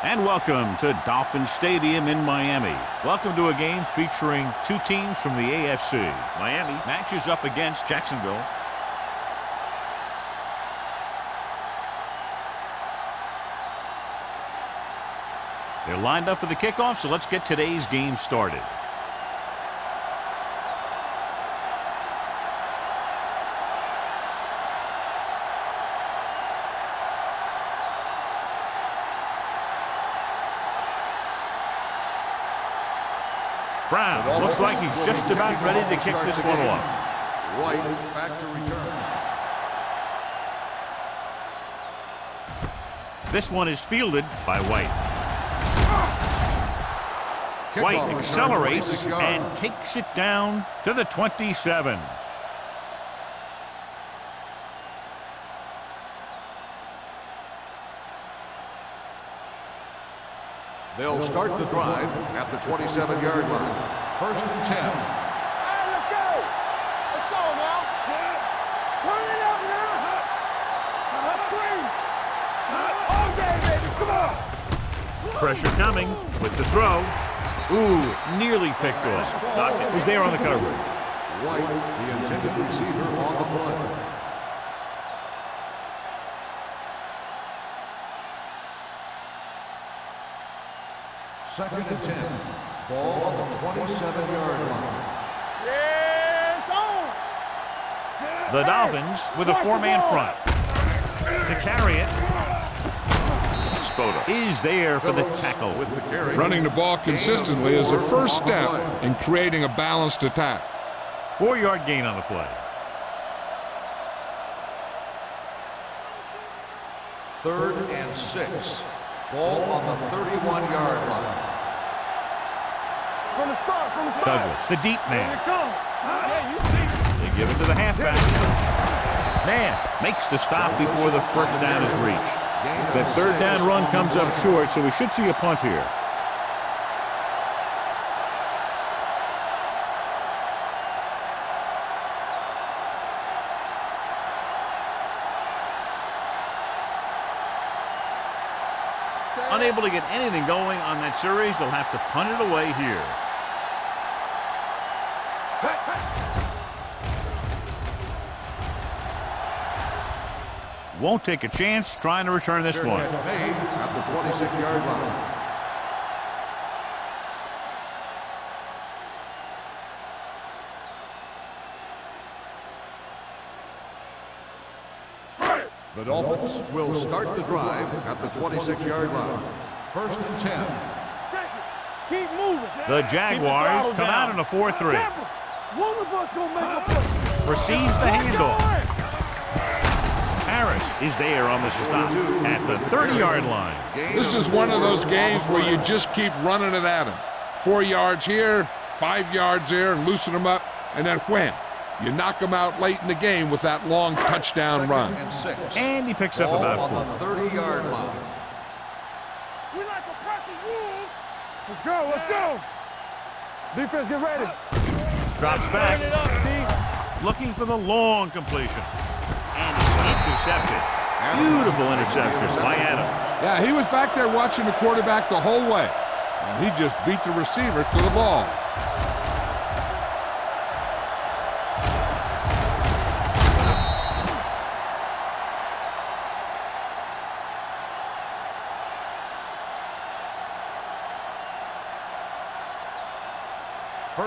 And welcome to Dolphin Stadium in Miami. Welcome to a game featuring two teams from the AFC. Miami matches up against Jacksonville. They're lined up for the kickoff, so let's get today's game started. Brown looks like he's just about ready to kick this one off. White back to return. This one is fielded by White. White accelerates and takes it down to the 27. They'll start the drive at the 27-yard line. 1st and 10. All right, let's go. Let's go now. Turn it up now. Let's scream. All day, baby. Come on. Pressure coming with the throw. Ooh, nearly picked off. Dockett was there on the coverage. White, the intended receiver on the play. Second and 10. Ball on the 27-yard line. Yes, on. The Dolphins with a four-man front. To carry it, Spoda is there for the tackle. With the carry. Running the ball consistently is the first step in creating a balanced attack. 4-yard gain on the play. 3rd and 6. Ball on the 31-yard line. From the start, from the start. Douglas, the deep Here man. it comes. Yeah, you see. They give it to the halfback. Nash makes the stop before the first down is reached. That third down run comes up short, so we should see a punt here. Unable to get anything going on that series, they'll have to punt it away here. Won't take a chance trying to return this one. Made at the 26-yard line. The Dolphins will start the drive at the 26-yard line. 1st and 10. Check it. Keep moving. The Jaguars come out in a 4-3. One of us gonna make a play. Receives the handoff. Harris is there on the stop at the 30-yard line. This is one of those games where you just keep running it at him. 4 yards here, 5 yards there, and loosen them up, and then wham. You knock them out late in the game with that long touchdown run. And 6. And he picks up about 4. On the 30-yard line. We like a practice rules. Let's go, let's go. Defense, get ready. Drops back. Turn it up, D. Looking for the long completion. And it's intercepted. Beautiful interception by Adams. Yeah, he was back there watching the quarterback the whole way. And he just beat the receiver to the ball.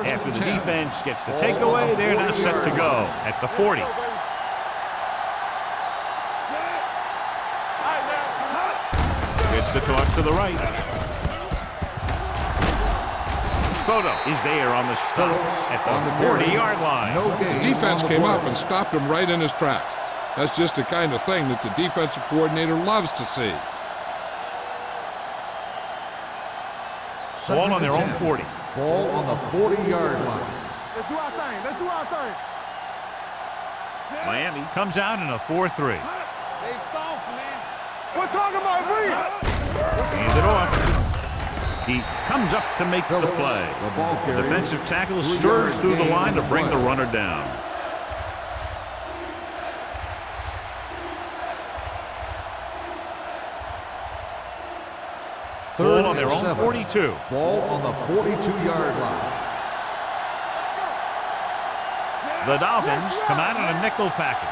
After the defense gets the takeaway, they're now set to go at the 40. Gets the toss to the right. Spoda is there on the stop at the 40-yard line. The defense came up and stopped him right in his tracks. That's just the kind of thing that the defensive coordinator loves to see. Ball on their own 40. Ball on the 40-yard line. Let's do our thing. Let's do our thing. Miami comes out in a 4-3. They soft, man. We're talking about read. Hand it off. He comes up to make the play. Defensive tackle stirs through the line to bring the runner down. Ball on their own 42. Ball on the 42-yard line. The Dolphins come out in a nickel package.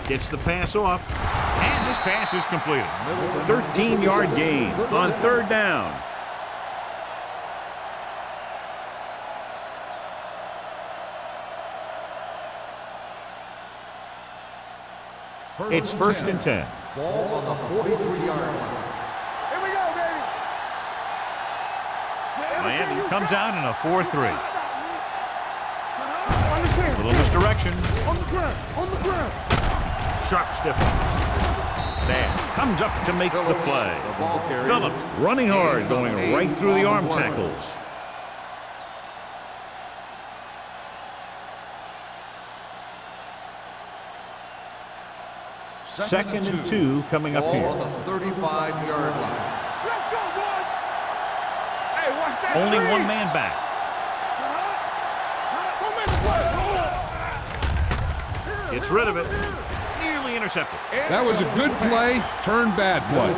Gets the pass off, and this pass is completed. 13-yard gain on third down. It's first and 10. Ball on the 43-yard line. Here we go, baby. Miami comes out in a 4-3. On the ground. Little misdirection. On the ground. On the ground. Sharp stiff. Dash comes up to make the play. The ball carrier. Phillips running hard, going right through the arm tackles. Second and 2 coming up Ball here. on the 35-yard line. Let's go, boys. Hey, watch that. Only screen. one man back. Don't make the play. Gets rid of it. Nearly intercepted. That was a good play, turned bad play.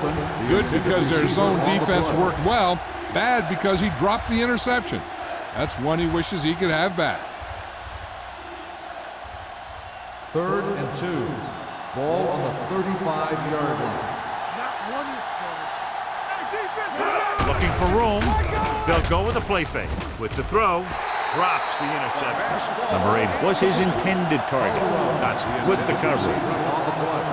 Good because their zone defense worked well. Bad because he dropped the interception. That's one he wishes he could have back. Third and 2. Ball on the 35-yard line. Not one is finished. Looking for room. They'll go with a play fake. With the throw, drops the interception. Number 8 was his intended target. That's with the coverage. On the play.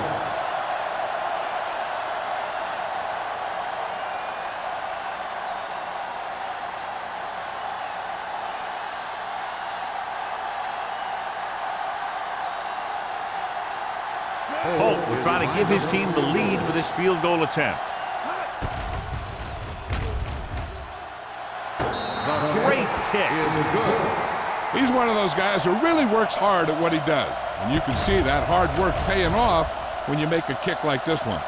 Holt will try to give his team the lead with his field goal attempt. Great kick. Is good. He's one of those guys who really works hard at what he does. And you can see that hard work paying off when you make a kick like this one.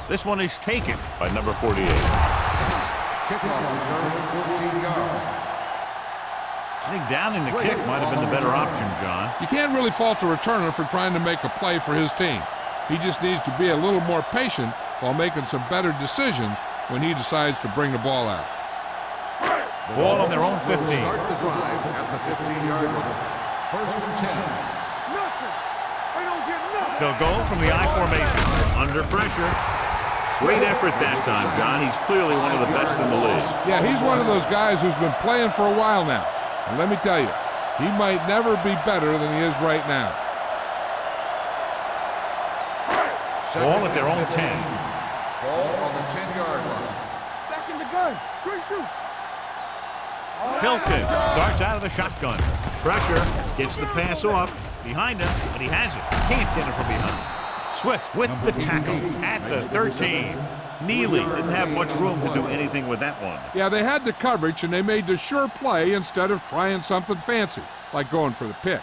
This one is taken by number 48. Kickoff return 14 yards. I think downing the kick might have been the better option, John. You can't really fault the returner for trying to make a play for his team. He just needs to be a little more patient while making some better decisions when he decides to bring the ball out. Ball on their own 15. Start the drive at the 15-yard line. First and 10. Nothing. They don't get nothing. They'll go from the I formation. Under pressure. Great effort that time, John. He's clearly one of the best in the league. Yeah, he's one of those guys who's been playing for a while now. And let me tell you, he might never be better than he is right now. Ball at their own 10. Ball on the 10-yard line. Back in the gun. Great shoot. Hilton starts out of the shotgun. Pressure, gets the pass off. Behind him, and he has it. Can't get it from behind. Swift with the tackle at the 13. Neely didn't have much room to do anything with that one. Yeah, they had the coverage, and they made the sure play instead of trying something fancy, like going for the pick.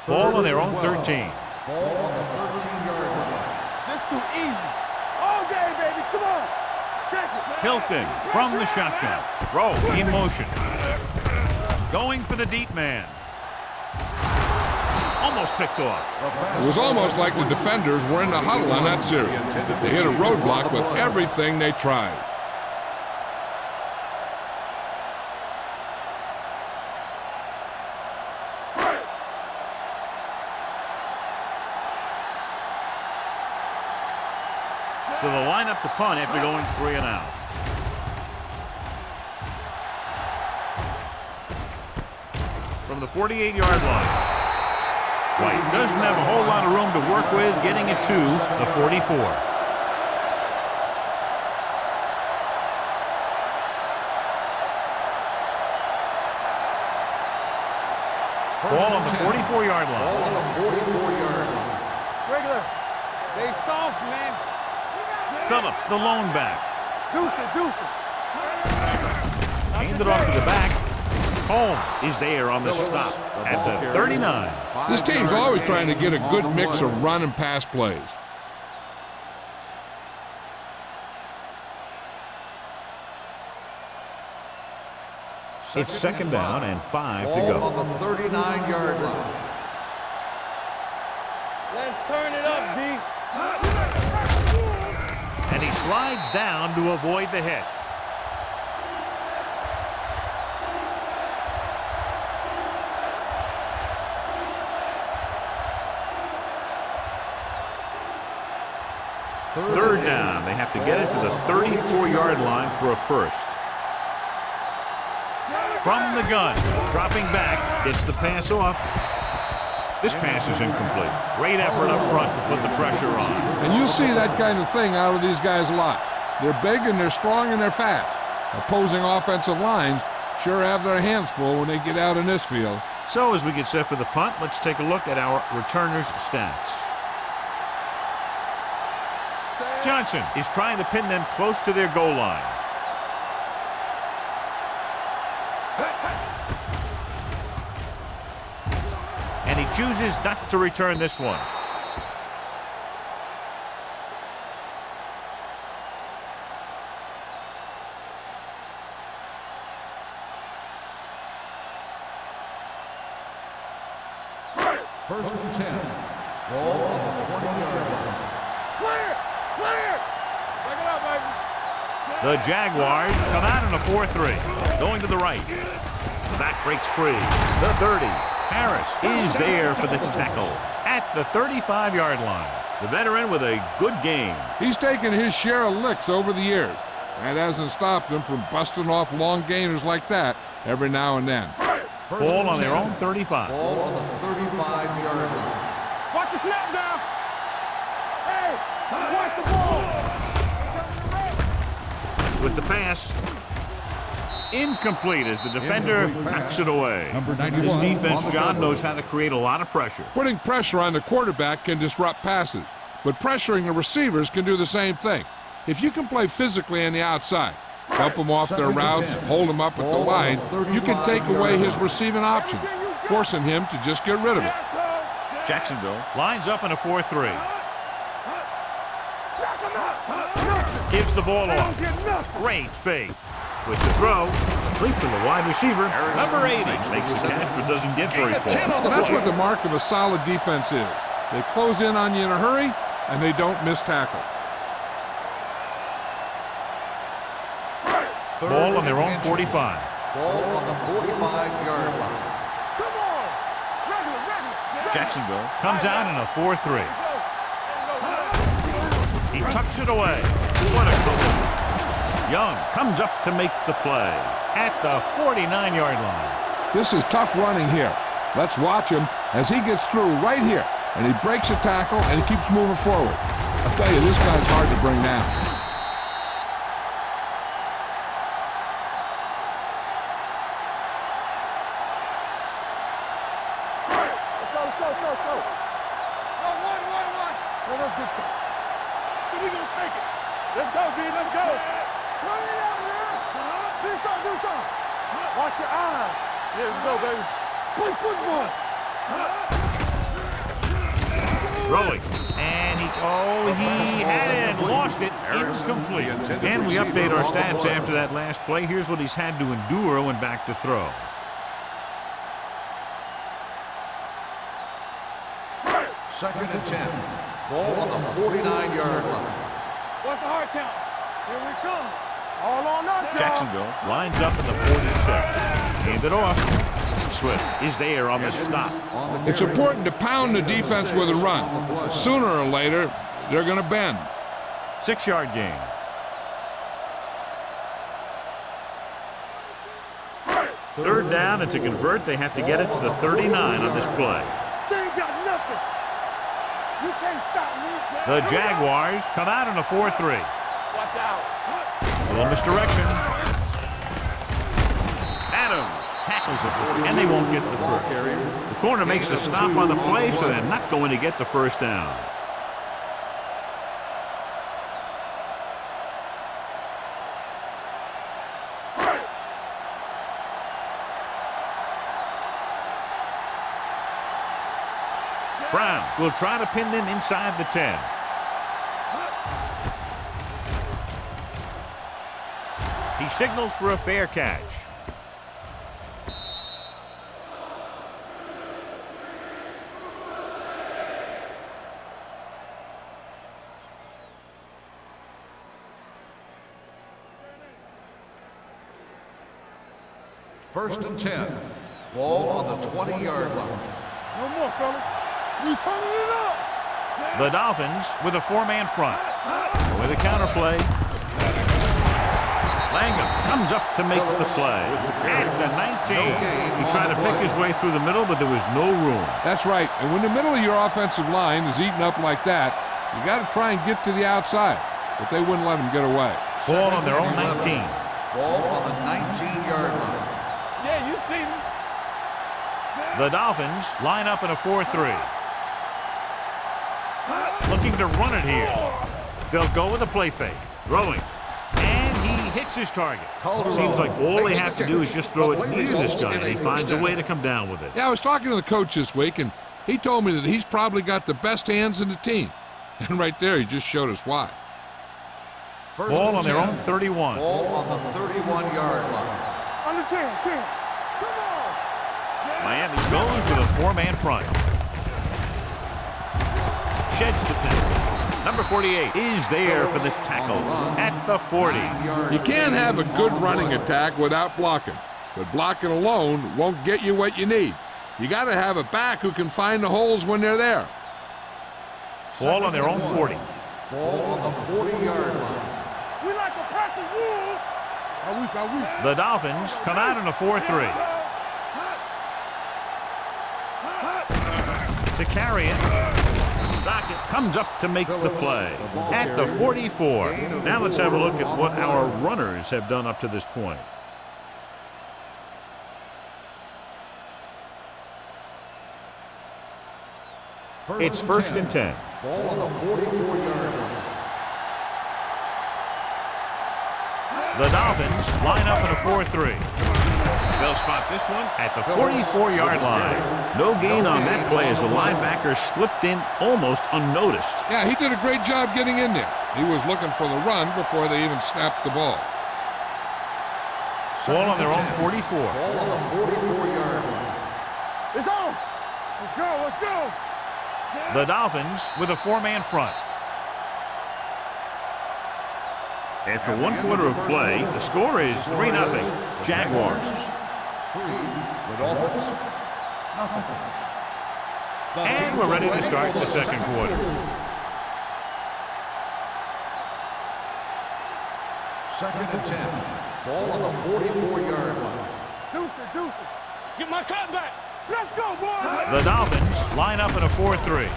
Ball on their own 13. Ball on the 13-yard line. This too easy. All day, baby. Come on. Check it. Hilton from the shotgun. Roll in motion. Going for the deep man. Almost picked off. It was almost like the defenders were in the huddle on that series. They hit a roadblock with everything they tried. So they'll line up to punt after going 3 and out. From the 48-yard line. White doesn't have a whole lot of room to work with, getting it to the 44. Ball on the 44-yard line. Ball on the 44-yard line. Regular. They soft, man. Phillips, the lone back. Deuce it. Handed off to the back. Holmes is there on the stop at the 39. This team's always trying to get a good mix of run and pass plays. It's second down and 5 to Ball on go. the 39-yard line. Let's turn it up, D. And he slides down to avoid the hit. Third down. They have to get it to the 34-yard line for a first. From the gun, dropping back, gets the pass off. This pass is incomplete. Great effort up front to put the pressure on. And you see that kind of thing out of these guys a lot. They're big and they're strong and they're fast. Opposing offensive lines sure have their hands full when they get out in this field. So as we get set for the punt, let's take a look at our returners' stats. Johnson is trying to pin them close to their goal line. And he chooses not to return this one. First and 10. Ball on the 20-yard line. Clear! Break it up, baby. The Jaguars come out in a 4-3. Going to the right. The back breaks free. The 30. Harris is there for the tackle at the 35-yard line. The veteran with a good game. He's taken his share of licks over the years. That hasn't stopped him from busting off long gainers like that every now and then. Ball on their own 35. Ball on the 35-yard line. Watch the snap down. Hey, watch the ball. With the pass. Incomplete as the defender knocks it away. This defense, John, knows how to create a lot of pressure. Putting pressure on the quarterback can disrupt passes, but pressuring the receivers can do the same thing. If you can play physically on the outside, bump them off their routes, hold them up at the line, you can take away his receiving options, forcing him to just get rid of it. Jacksonville lines up in a 4-3. Gives the ball off. Great fake. With the throw, complete to the wide receiver. Number 80 makes the catch but doesn't get very far. That's what the mark of a solid defense is. They close in on you in a hurry, and they don't miss tackle. Ball on their own 45. Ball on the 45-yard line. Come on. Regular. Jacksonville comes out in a 4-3. He tucks it away. What a collision. Young comes up to make the play at the 49-yard line. This is tough running here. Let's watch him as he gets through right here, and he breaks a tackle, and he keeps moving forward. I'll tell you, this guy's hard to bring down. Let's go. No, one. No, that's good time. So we gonna take it. Let's go, D. Let's go. Turn it up, man. Do something. Watch your eyes. Yeah, let's go, baby. Play football. Throwing. And he had it and lost it. Incomplete. And we update our stats after that last play. Here's what he's had to endure when back to throw. Second and 10. Ball on the 49-yard line. What's the hard count? Here we come. All on us, y'all. Jacksonville lines up in the 46. Hand it off. Swift is there on the stop. It's important to pound the defense with a run. Sooner or later, they're going to bend. 6-yard gain. Third down, and to convert, they have to get it to the 39 on this play. They ain't got nothing. You can't stop me. The Jaguars come out in a 4-3. Watch out. A little misdirection. Adams tackles it, and they won't get the first. The corner makes a stop on the play, so they're not going to get the first down. Brown will try to pin them inside the 10. He signals for a fair catch. First and 10. Ball on the 20-yard line. No more, fellas. We turning it up. The Dolphins with a 4-man front. With a counter play. Langham comes up to make the play. At the 19. He tried to pick his way through the middle, but there was no room. That's right. And when the middle of your offensive line is eaten up like that, you got to try and get to the outside. But they wouldn't let him get away. Ball on their own 19. Ball on the 19-yard line. Yeah, you see me. The Dolphins line up in a 4-3. Looking to run it here. They'll go with a play fake. Throwing. And he hits his target. Seems like all they have to do is just throw it near this guy, and he finds a way to come down with it. Yeah, I was talking to the coach this week, and he told me that he's probably got the best hands in the team. And right there, he just showed us why. Ball on their own 31. Ball on the 31-yard line. On the 10. Come on. Miami goes with a 4-man front. Sheds the tackle. Number 48 is there for the tackle at the 40. You can't have a good running attack without blocking, but blocking alone won't get you what you need. You got to have a back who can find the holes when they're there. Ball on their own 40. Ball on the 40-yard line. We like to practice rules. Are we? The Dolphins come out in a 4-3. To carry it. Dockett comes up to make the play at the 44. Now let's have a look at what our runners have done up to this point. It's first and 10. Ball on the 44-yard line. The Dolphins line up in a 4-3. They'll spot this one at the 44-yard line. No gain on that play as the linebacker slipped in almost unnoticed. Yeah, he did a great job getting in there. He was looking for the run before they even snapped the ball. Ball on their own 44. Ball on the 44-yard line. It's on. Let's go. Let's go. The Dolphins with a 4-man front. After one quarter of play, the score is 3-0. Jaguars. 3. The Dolphins. Nothing. And we're ready to start the second quarter. Second and 10. Ball on the 44-yard line. Deuce. Get my cut back. Let's go, boys. The Dolphins line up in a 4-3.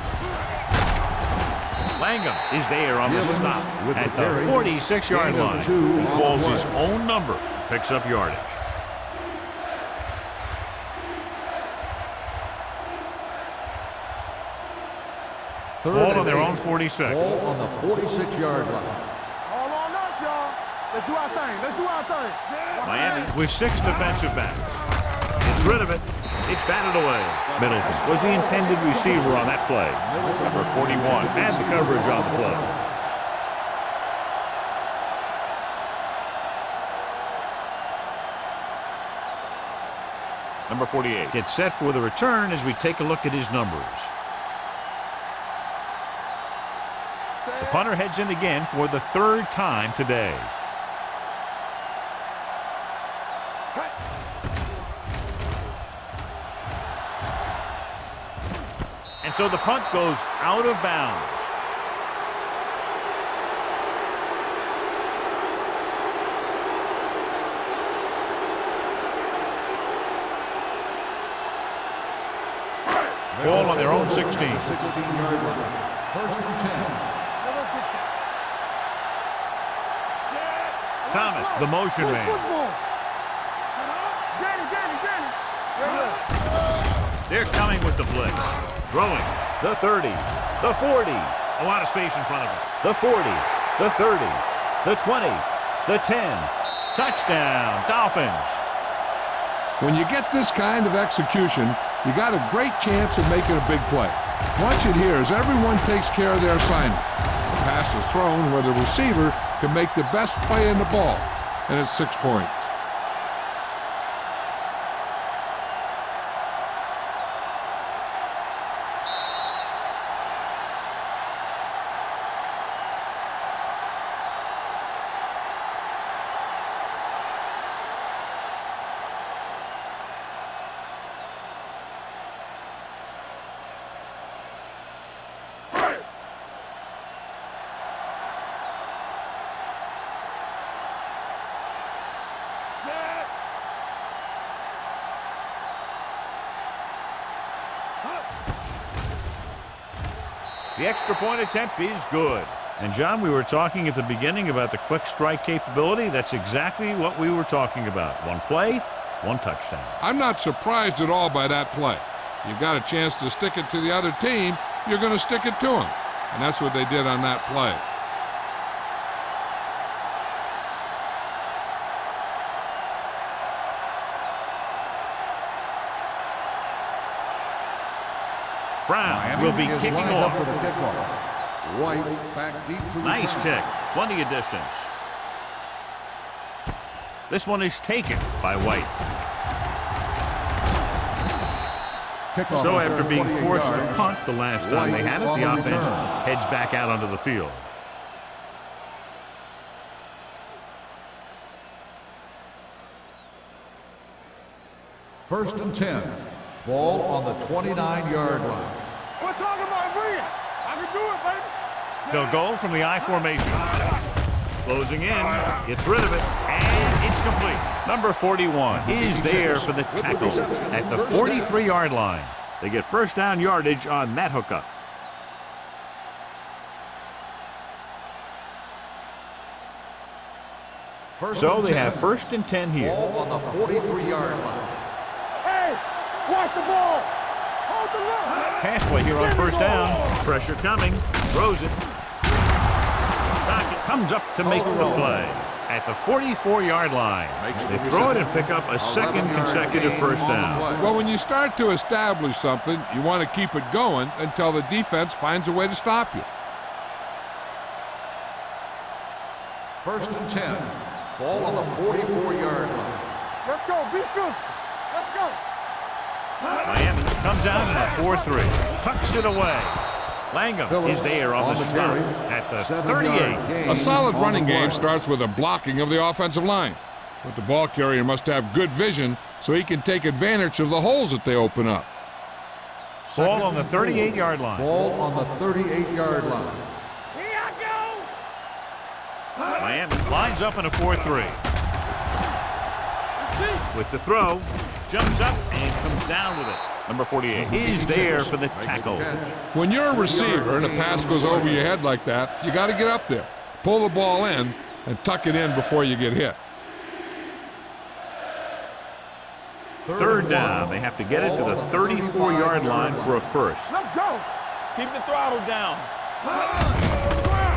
Langham is there on the stop at the 46-yard line. He calls his own number, picks up yardage. Ball on their own 46. Ball on the 46-yard line. All on us, y'all. Let's do our thing. Miami with 6 defensive backs. Gets rid of it. It's batted away. Middleton was the intended receiver on that play. Number 41 has the coverage on the play. Number 48 gets set for the return as we take a look at his numbers. The punter heads in again for the 3rd time today. And so the punt goes out of bounds. Ball on their own 16. 16-yard line. First and 10. Thomas, the motion man. They're coming with the blitz. Throwing. The 30. The 40. A lot of space in front of him. The 40. The 30. The 20. The 10. Touchdown, Dolphins. When you get this kind of execution, you got a great chance of making a big play. Watch it here as everyone takes care of their assignment. The pass is thrown where the receiver can make the best play in the ball, and it's 6 points. The extra point attempt is good. And John, we were talking at the beginning about the quick strike capability. That's exactly what we were talking about. One play, one touchdown. I'm not surprised at all by that play. You've got a chance to stick it to the other team, you're going to stick it to them. And that's what they did on that play. Brown will be kicking off. For the kickoff. White back deep to Nice return. kick. Plenty of distance. This one is taken by White. Kickoff So after after being 28 forced to yards. punt the last time they had it, White the on the offense return. heads back out onto the field. First and 10. Ball on the 29-yard line. We're talking about bring it. I can do it, baby. They'll go from the I formation. Closing in, gets rid of it, and it's complete. Number 41 is there for the tackle at the 43-yard line. They get first down yardage on that hookup. So they have first and 10 here. Ball on the 43-yard line. Hey, watch the ball. Hold the look. Pass play here on first down. Pressure coming. Throws it. Dockett comes up to make the play at the 44-yard line. They throw it and pick up a second consecutive first down. Well, when you start to establish something, you want to keep it going until the defense finds a way to stop you. First and 10. Ball on the 44-yard line. Let's go. Be physical. Let's go. Miami comes out in a 4-3. Tucks it away. Langham is there on the stop at the 38. A solid running game starts with a blocking of the offensive line. But the ball carrier must have good vision so he can take advantage of the holes that they open up. Ball on the 38-yard line. Ball on the 38-yard line. Here I go. Miami lines up in a 4-3. With the throw, jumps up and comes down with it. Number 48 is there for the tackle. When you're a receiver and a pass goes over your head like that, you got to get up there, pull the ball in, and tuck it in before you get hit. Third down. They have to get it to the 34-yard line for a first. Let's go. Keep the throttle down.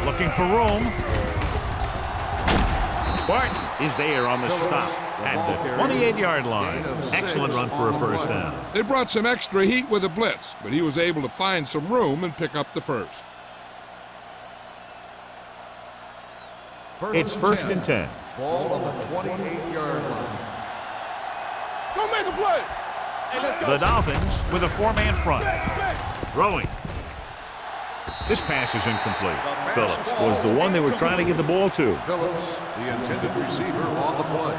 Looking for room. Barton is there on the stop at the 28-yard line. Excellent run for a first down. They brought some extra heat with a blitz, but he was able to find some room and pick up the first. It's first and 10. Ball on the 28-yard line. Go make a play. Hey, let's go. The Dolphins with a four-man front. Throwing. This pass is incomplete. Phillips was the one they were trying to get the ball to. Phillips, the intended receiver on the play.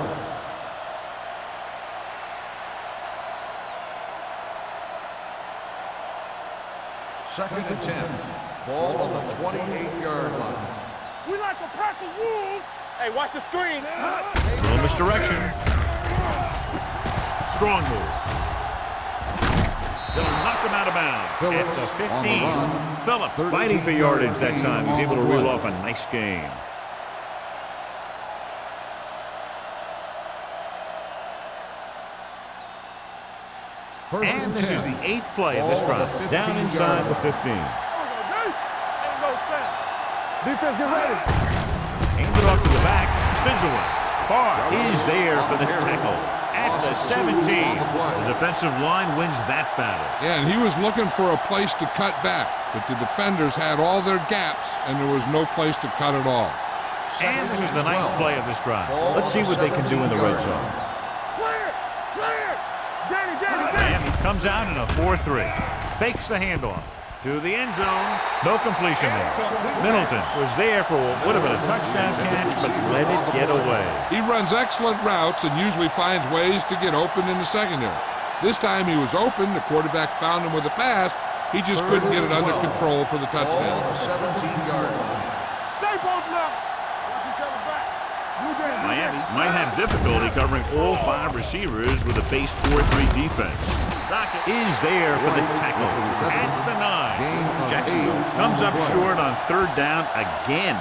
Second and 10. Ball on the 28-yard line. We like to pack the wolves. Hey, watch the screen. Little misdirection. Strong move. They'll knock him out of bounds at the 15. Phillips fighting for yardage that time. He's able to reel off a nice game. And this is the 8th play of this drive. Down inside the 15. Defense, get ready. Hands it off to the back. Spins away. Farr is there for the tackle at the 17. The defensive line wins that battle. Yeah, and he was looking for a place to cut back, but the defenders had all their gaps, and there was no place to cut at all. And this is the ninth play of this drive. Let's see what they can do in the red zone. Clear! Clear! Danny! Miami comes out in a 4-3. Fakes the handoff to the end zone. No completion there. Middleton was there for what would have been a touchdown catch, but let it get away. He runs excellent routes and usually finds ways to get open in the secondary. This time he was open. The quarterback found him with a pass. He just couldn't get it under control for the touchdown. 17-yard line. Stay both left. Watch each other back. Miami might have difficulty covering all 5 receivers with a base 4-3 defense. Dockett is there for the tackle at the 9. Jacksonville comes up short on 3rd down again.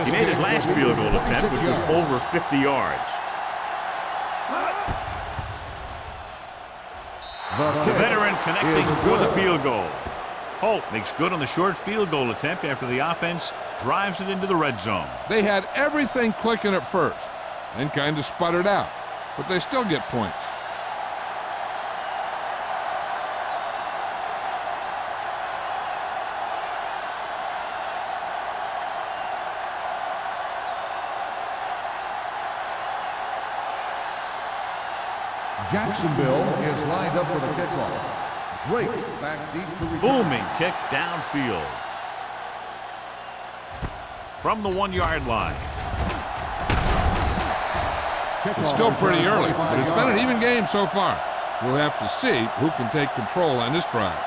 He made his last field goal attempt, which was over 50 yards. The veteran connecting for the field goal. Holt makes good on the short field goal attempt after the offense drives it into the red zone. They had everything clicking at first and kind of sputtered out, but they still get points. Jacksonville is lined up for the kickoff. Drake back deep to return. Booming kick downfield. From the 1-yard line. It's still pretty early, but it's been an even game so far. We'll have to see who can take control on this drive.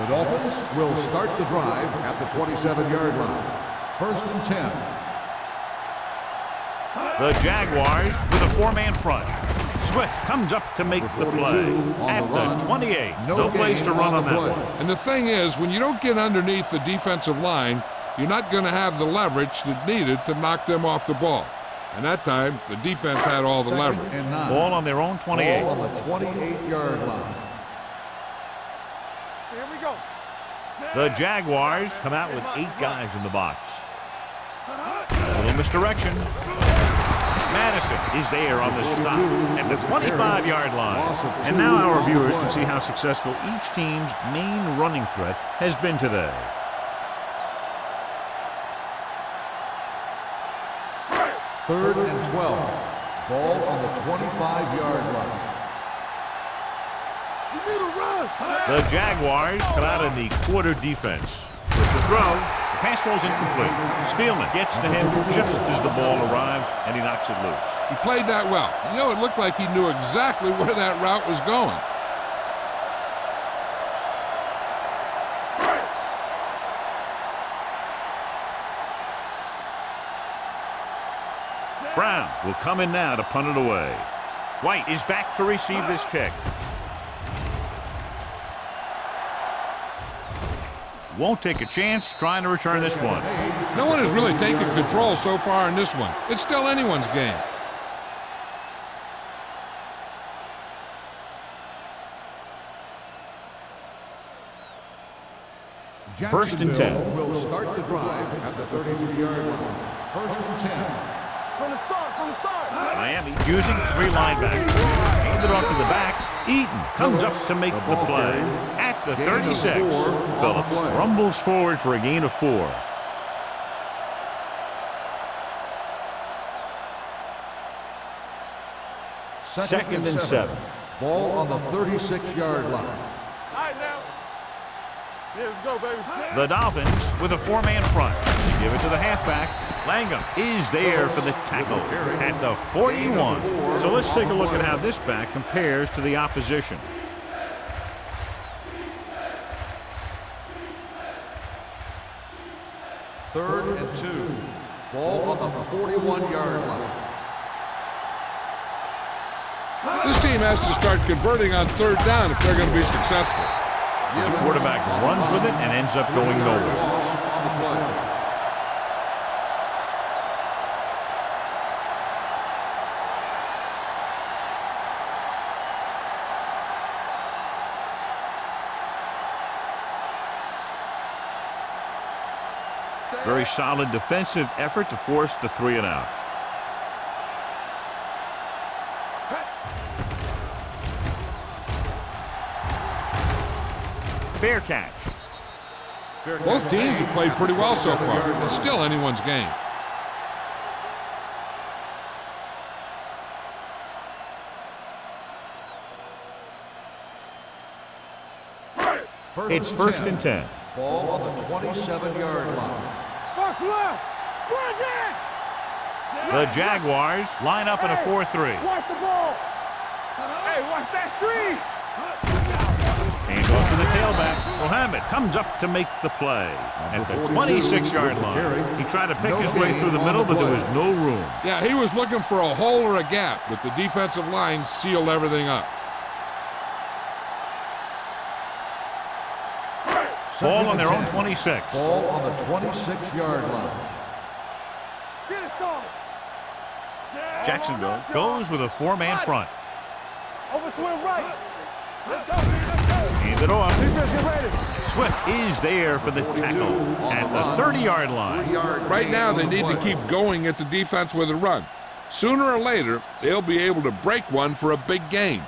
The Dolphins will start the drive at the 27-yard line. 1st and 10. The Jaguars with a 4-man front. Swift comes up to make the play at the 28. No place to run on that one. And the thing is, when you don't get underneath the defensive line, you're not going to have the leverage that's needed to knock them off the ball. And that time, the defense had all the leverage. Ball on their own 28. Ball on the 28-yard line. Here we go. The Jaguars come out with 8 guys in the box. A little misdirection. Madison is there on the stop at the 25-yard line. And now our viewers can see how successful each team's main running threat has been today. Third and 12. Ball on the 25-yard line. You need a rush. The Jaguars come out in the quarter defense. With the throw, the pass falls incomplete. Spielman gets to him just as the ball arrives, and he knocks it loose. He played that well. You know, it looked like he knew exactly where that route was going. Brown will come in now to punt it away. White is back to receive this kick. Won't take a chance trying to return this one. No one has really taken control so far in this one. It's still anyone's game. First and 10. Will start the drive at the 33-yard line. 1st and 10. From the start. Miami using 3 linebackers. Handed off to the back. Eaton comes up to make the play at the 36. Phillips rumbles forward for a gain of 4. Second and 7. Ball on the 36-yard line. All right, now. Yeah, let's go, baby. The Dolphins with a 4-man front. Give it to the halfback. Langham is there for the tackle at the 41. So let's take a look at how this back compares to the opposition. Third and 2. Ball on the 41-yard line. This team has to start converting on 3rd down if they're going to be successful. So the quarterback runs with it and ends up going nowhere. Very solid defensive effort to force the 3 and out. Fair catch. Both teams have played pretty well so far. It's still anyone's game. It's 1st and 10. Ball on the 27-yard line. Box left. The Jaguars line up in a 4-3. Watch the ball. Hey, watch that screen. Hand off to the tailback. Mohammed comes up to make the play at the 26-yard line. He tried to pick his way through the middle, but there was no room. Yeah, he was looking for a hole or a gap, but the defensive line sealed everything up. Ball on their own 26. Ball on the 26-yard line. Get it started. Jacksonville goes with a 4-man front. Over swing right. Let's go, let's go. Hand it off. Defense, get ready. Swift is there for the tackle at the 30-yard line. Right now, they need to keep going at the defense with a run. Sooner or later, they'll be able to break one for a big gain.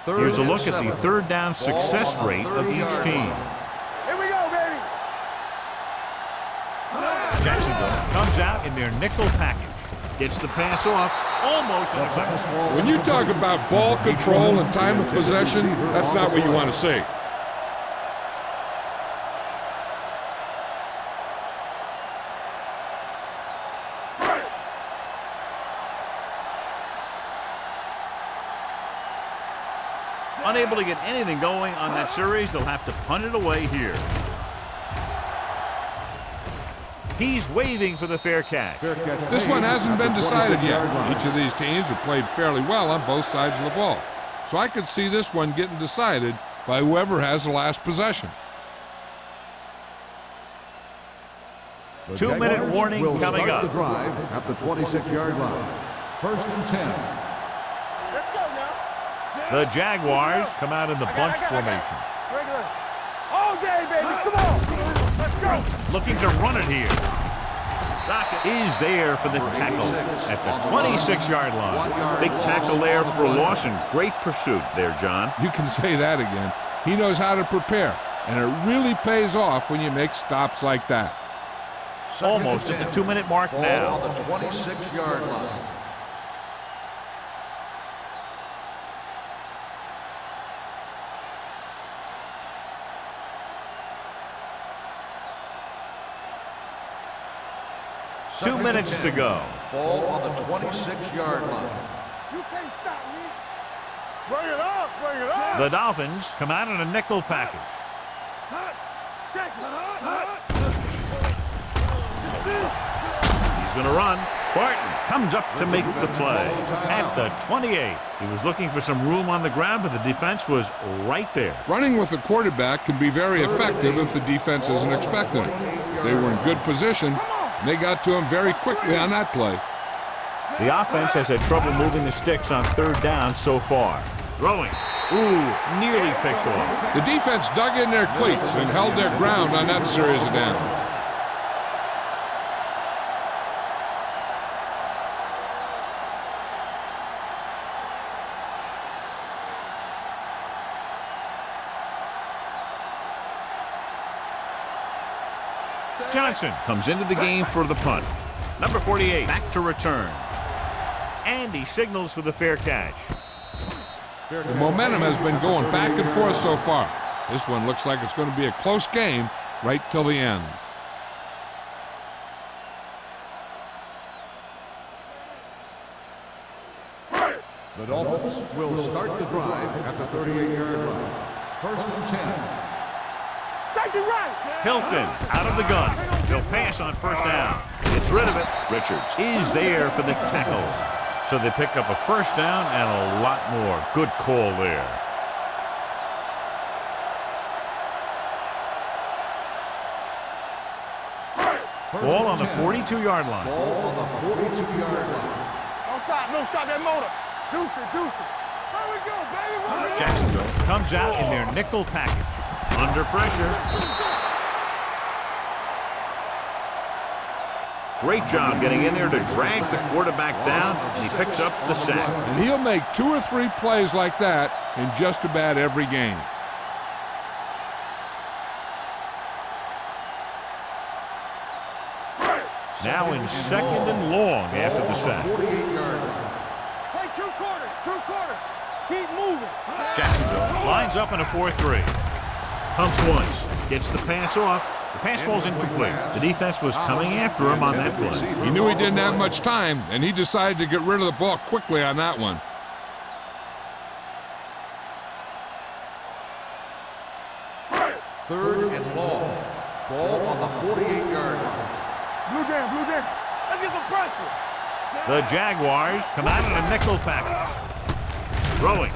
Here's a look at the 3rd down success rate of each team. Here we go, baby. Jacksonville comes out in their nickel package. Gets the pass off, almost intercepted. When you talk about ball control and time of possession, that's not what you want to see. Unable to get anything going on that series, they'll have to punt it away here. He's waving for the fair catch. This one hasn't been decided yet. Each of these teams have played fairly well on both sides of the ball. So I could see this one getting decided by whoever has the last possession. 2-minute warning coming up. The drive at the 26-yard line. 1st and 10. Let's go now. The Jaguars come out in the bunch formation. Regular. All day, baby. Come on. Let's go. Looking to run it here. Dockett is there for the tackle at the 26-yard line. Big tackle there for a loss and great pursuit there, John. You can say that again. He knows how to prepare, and it really pays off when you make stops like that. Almost at the 2-minute mark now. On the 26-yard line. Two minutes to go. Ball on the 26-yard line. You can't stop me. Bring it up. Bring it up. The Dolphins come out in a nickel package. Check. He's going to run. Barton comes up to make the play at the 28. He was looking for some room on the ground, but the defense was right there. Running with the quarterback can be very effective if the defense isn't expecting it. They were in good position. And they got to him very quickly on that play. The offense has had trouble moving the sticks on 3rd down so far. Throwing. Ooh, nearly picked off. The defense dug in their cleats and held their ground on that series of downs. Johnson comes into the game for the punt. Number 48 back to return. And he signals for the fair catch. The momentum has been going back and forth so far. This one looks like it's going to be a close game right till the end. The Dolphins will start the drive at the 38-yard line. 1st and 10. Safety right. Hilton out of the gun. He'll pass on 1st down. Gets rid of it. Richards is there for the tackle. So they pick up a 1st down and a lot more. Good call there. Ball on the 42-yard line. Ball on the 42-yard line. Don't stop that motor. Deuce it. There we go, baby. Jacksonville comes out in their nickel package. Under pressure. Great job getting in there to drag the quarterback down, and he picks up the sack. And he'll make 2 or 3 plays like that in just about every game. Now in second and long after the sack. 48-yard line. Play 2 quarters, 2 quarters. Keep moving. Jacksonville lines up in a 4-3. Pumps once, gets the pass off. The pass falls incomplete. The defense was coming after him on that play. He knew he didn't have much time, and he decided to get rid of the ball quickly on that one. Third and long. Ball on the 48-yard line. Blue down, blue down. Let's get some pressure. The Jaguars come out in a nickel package. Throwing.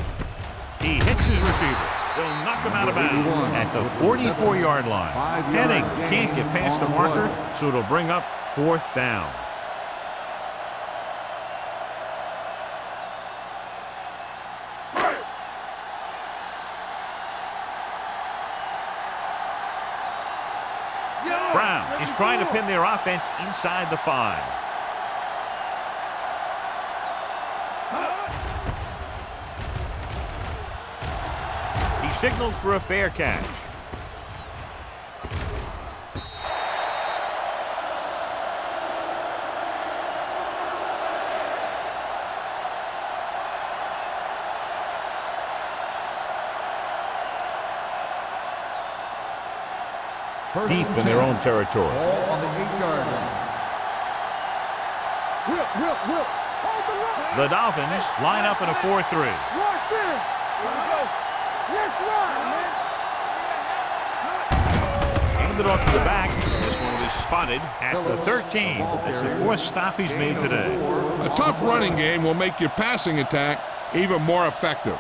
He hits his receiver. They'll knock him out of bounds at the 44-yard line. Henning can't get past the marker, so it'll bring up 4th down. Brown is trying to pin their offense inside the 5. He signals for a fair catch. Deep in their own territory. Ball on the 8-yard line. Whip. Hold the rock. The Dolphins line up in a 4-3. Rush in. Here we go. Let's run, man. Handed off to the back. This one is spotted at the 13. That's the 4th stop he's made today. A tough running game will make your passing attack even more effective.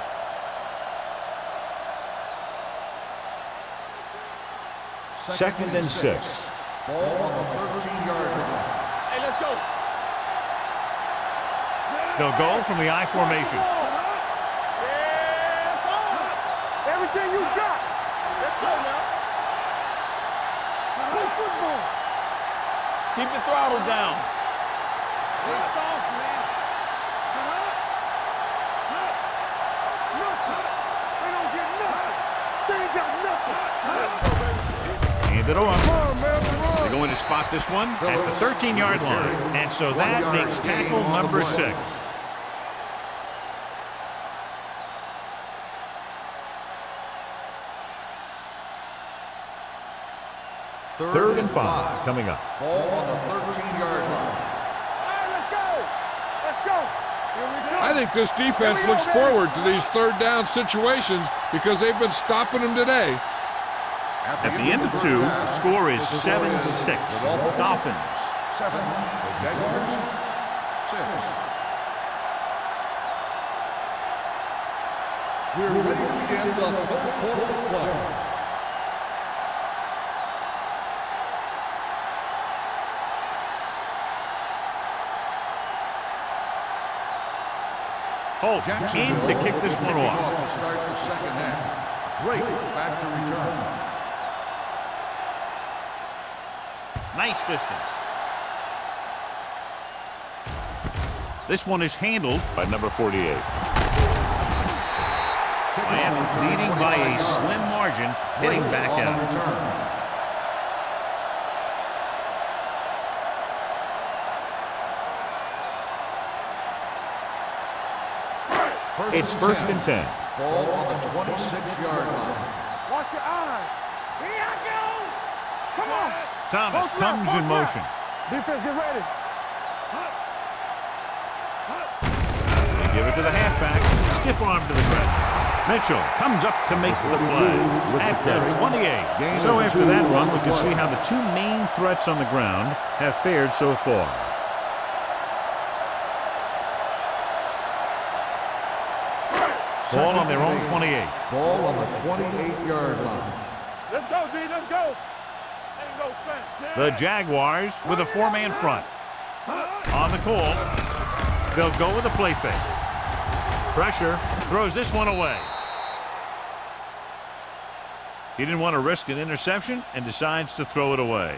Second and 6. Ball on the 13-yard line. Hey, let's go. They'll go from the I formation. Yeah, it's on. Everything you got. Let's go now. Play football. Keep the throttle down. It's soft, man. Nothing. They don't get nothing. They ain't got nothing. Hand it off. Come on, man. They're going to spot this one at the 13-yard line. And so that makes tackle number 6. Third and 5 coming up. Ball on the 13-yard line. All right, let's go. Let's go. Here we go. I think this defense looks forward to these 3rd down situations because they've been stopping them today. At the end of 2, the score is 7-6. Dolphins. 7. The Jaguars. 6. We're ready to begin the 3rd quarter of play. Holt in to kick this one off. To start the second half. Drake back to return. Nice distance. This one is handled by number 48. Miami leading by a slim margin, heading back out. It's 1st and 10. Ball on the 26-yard line. Watch your eyes. Here I go. Come on. Thomas comes in motion. Defense, get ready. They give it to the halfback. Stiff arm to the ground. Mitchell comes up to make the play at the 28. So after that run, we can see how the 2 main threats on the ground have fared so far. Ball on their own 28. Ball on the 28-yard line. Let's go, D. Let's go. Ain't no fence. The Jaguars with a 4-man front. On the call, they'll go with a play fake. Pressure, throws this one away. He didn't want to risk an interception and decides to throw it away.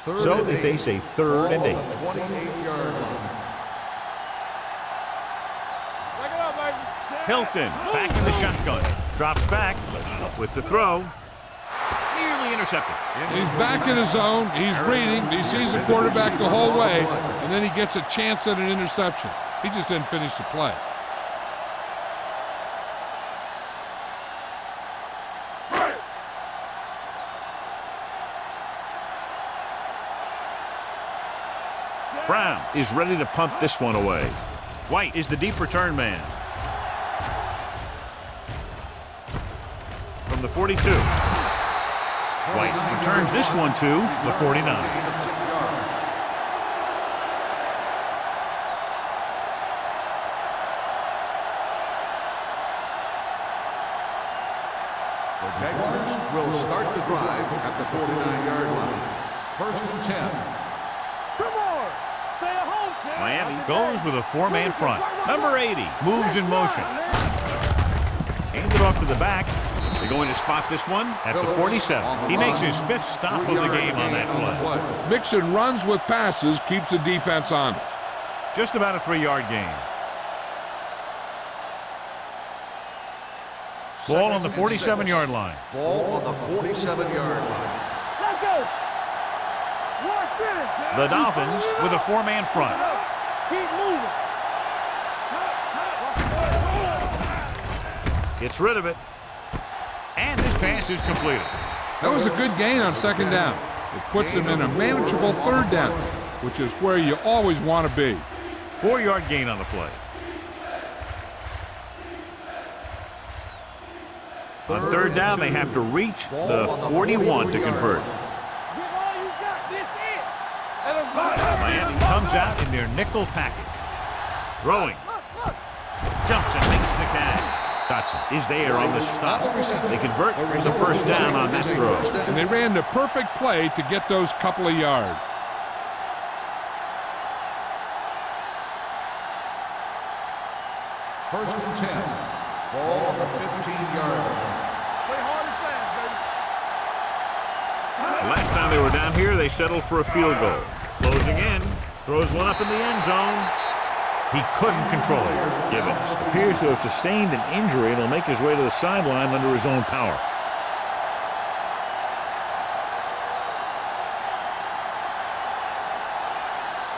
So they face a 3rd and 8. 28-yard line. Back it up, baby. Hilton back in the shotgun. Drops back with the throw. Nearly intercepted. He's back in his zone. He's reading. He sees the quarterback the whole way, and then he gets a chance at an interception. He just didn't finish the play. Brown is ready to punt this one away. White is the deep return man. From the 42. White returns this one to the 49. The Jaguars will start the drive at the 49-yard line. 1st and 10. Come on. Stay at home, Sam. Miami goes with a 4-man front. Number 80 moves in motion. Hand it off to the back. They're going to spot this one at the 47. He makes his 5th stop of the game on that play. Mixon runs with passes, keeps the defense honest. Just about a 3-yard gain. Ball on the 47-yard line. Ball on the 47-yard line. Let's go. One finish. The Dolphins with a 4-man front. Keep moving. Gets rid of it. And this pass is completed. That was a good gain on 2nd down. It puts them in a manageable 3rd down, which is where you always want to be. 4-yard gain on the play. On 3rd down, they have to reach the 41 to convert. Give all you got. This it. Miami comes out in their nickel package. Throwing. Jumps and makes the catch. Dotson is there on the stop. They convert for the 1st down on that throw. And they ran the perfect play to get those couple of yards. First and 10. Ball on the 15-yard line. Play hard and fast, baby. Last time they were down here, they settled for a field goal. Closing in. Throws one up in the end zone. He couldn't control it. Gibbons appears to have sustained an injury and will make his way to the sideline under his own power.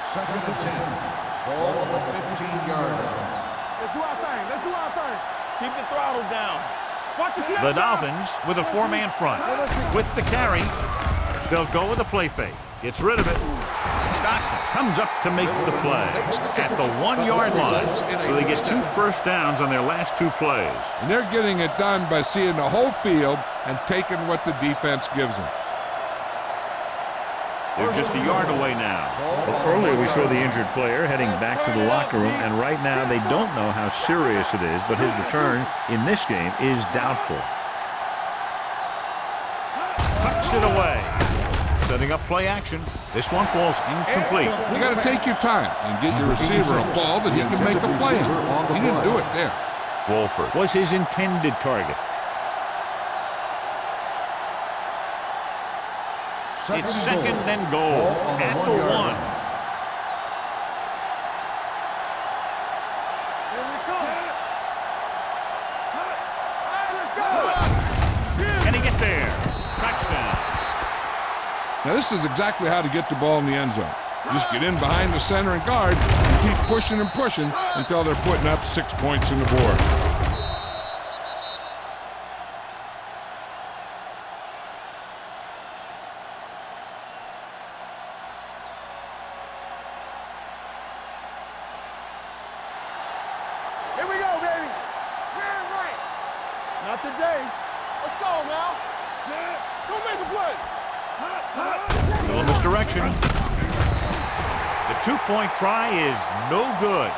Second and 10. Ball on the 15-yard line. Let's do our thing. Let's do our thing. Keep the throttle down. Watch the snap. The Dolphins with a 4-man front. With the carry, they'll go with a play fake. Gets rid of it. Dotson comes up to make the play at the 1-yard line. So they get 2 first downs on their last 2 plays. And they're getting it done by seeing the whole field and taking what the defense gives them. They're just a yard away now. Well, earlier we saw the injured player heading back to the locker room, and right now they don't know how serious it is, but his return in this game is doubtful. Tucks it away. Setting up play action. This one falls incomplete. You got to take your time and get your receiver a ball that he can make a play on. He didn't do it there. Wolford was his intended target. It's second and goal at the 1. Can he get there? Touchdown. Now this is exactly how to get the ball in the end zone. Just get in behind the center and guard and keep pushing and pushing until they're putting up 6 points on the board. Here we go, baby. Man, right. Not today. Let's go now. Go make a play. Little misdirection. The 2-point try is no good.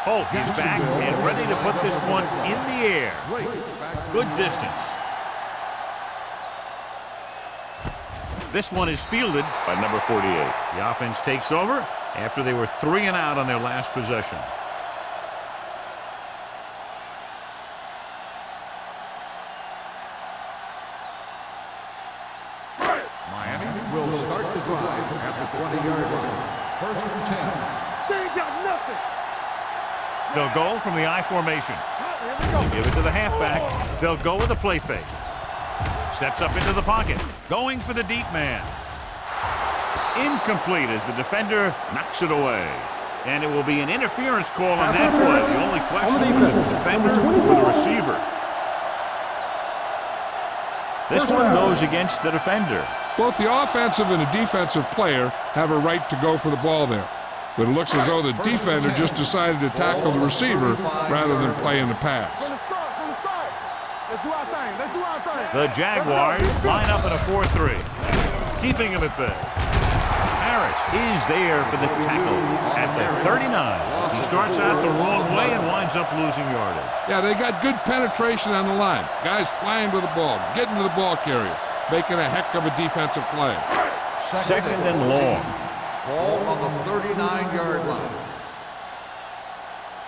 Holt is back and ready to put this one in the air. Good distance. This one is fielded by number 48. The offense takes over after they were 3 and out on their last possession. Miami will start the drive at the 20-yard line. First and 10. They ain't got nothing. They'll go from the I formation. They'll give it to the halfback. They'll go with a play fake. Steps up into the pocket. Going for the deep man. Incomplete as the defender knocks it away. And it will be an interference call on that play. The only question was the defender or the receiver. This one goes against the defender. Both the offensive and the defensive player have a right to go for the ball there. But it looks as though the defender just decided to tackle the receiver rather than playing the pass. From the start. Let's do our thing. Let's do our thing. The Jaguars line up in a 4-3, keeping him at bay. Harris is there for the tackle at the 39. He starts out the wrong way and winds up losing yardage. Yeah, they got good penetration on the line. Guys flying to the ball, getting to the ball carrier, making a heck of a defensive play. Second and long. Ball on the 39-yard line.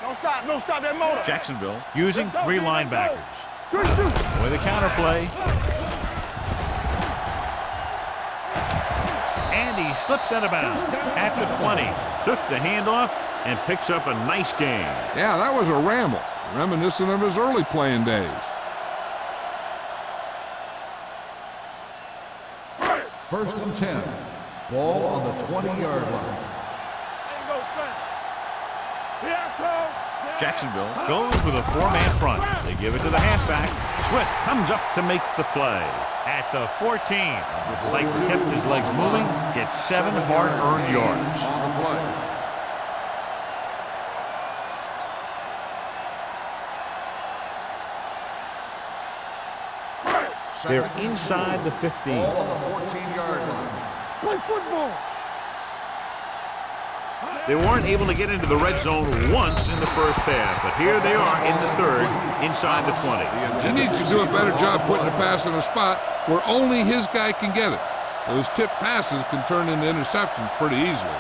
Don't stop that motor. Jacksonville using 3 linebackers. With a counterplay. And he slips out of bounds at the 20. Took the handoff and picks up a nice gain. Yeah, that was a ramble, reminiscent of his early playing days. First and 10. Ball on the 20-yard line. Jacksonville goes with a 4-man front. They give it to the halfback. Swift comes up to make the play. At the 14, Langford kept his legs moving, gets 7 hard-earned yards. On the play. They're inside the 15. Ball on the 14-yard line. Play football. They weren't able to get into the red zone once in the first half, but here they are in the third, inside the 20. He needs to do a better job putting the pass in a spot where only his guy can get it. Those tip passes can turn into interceptions pretty easily.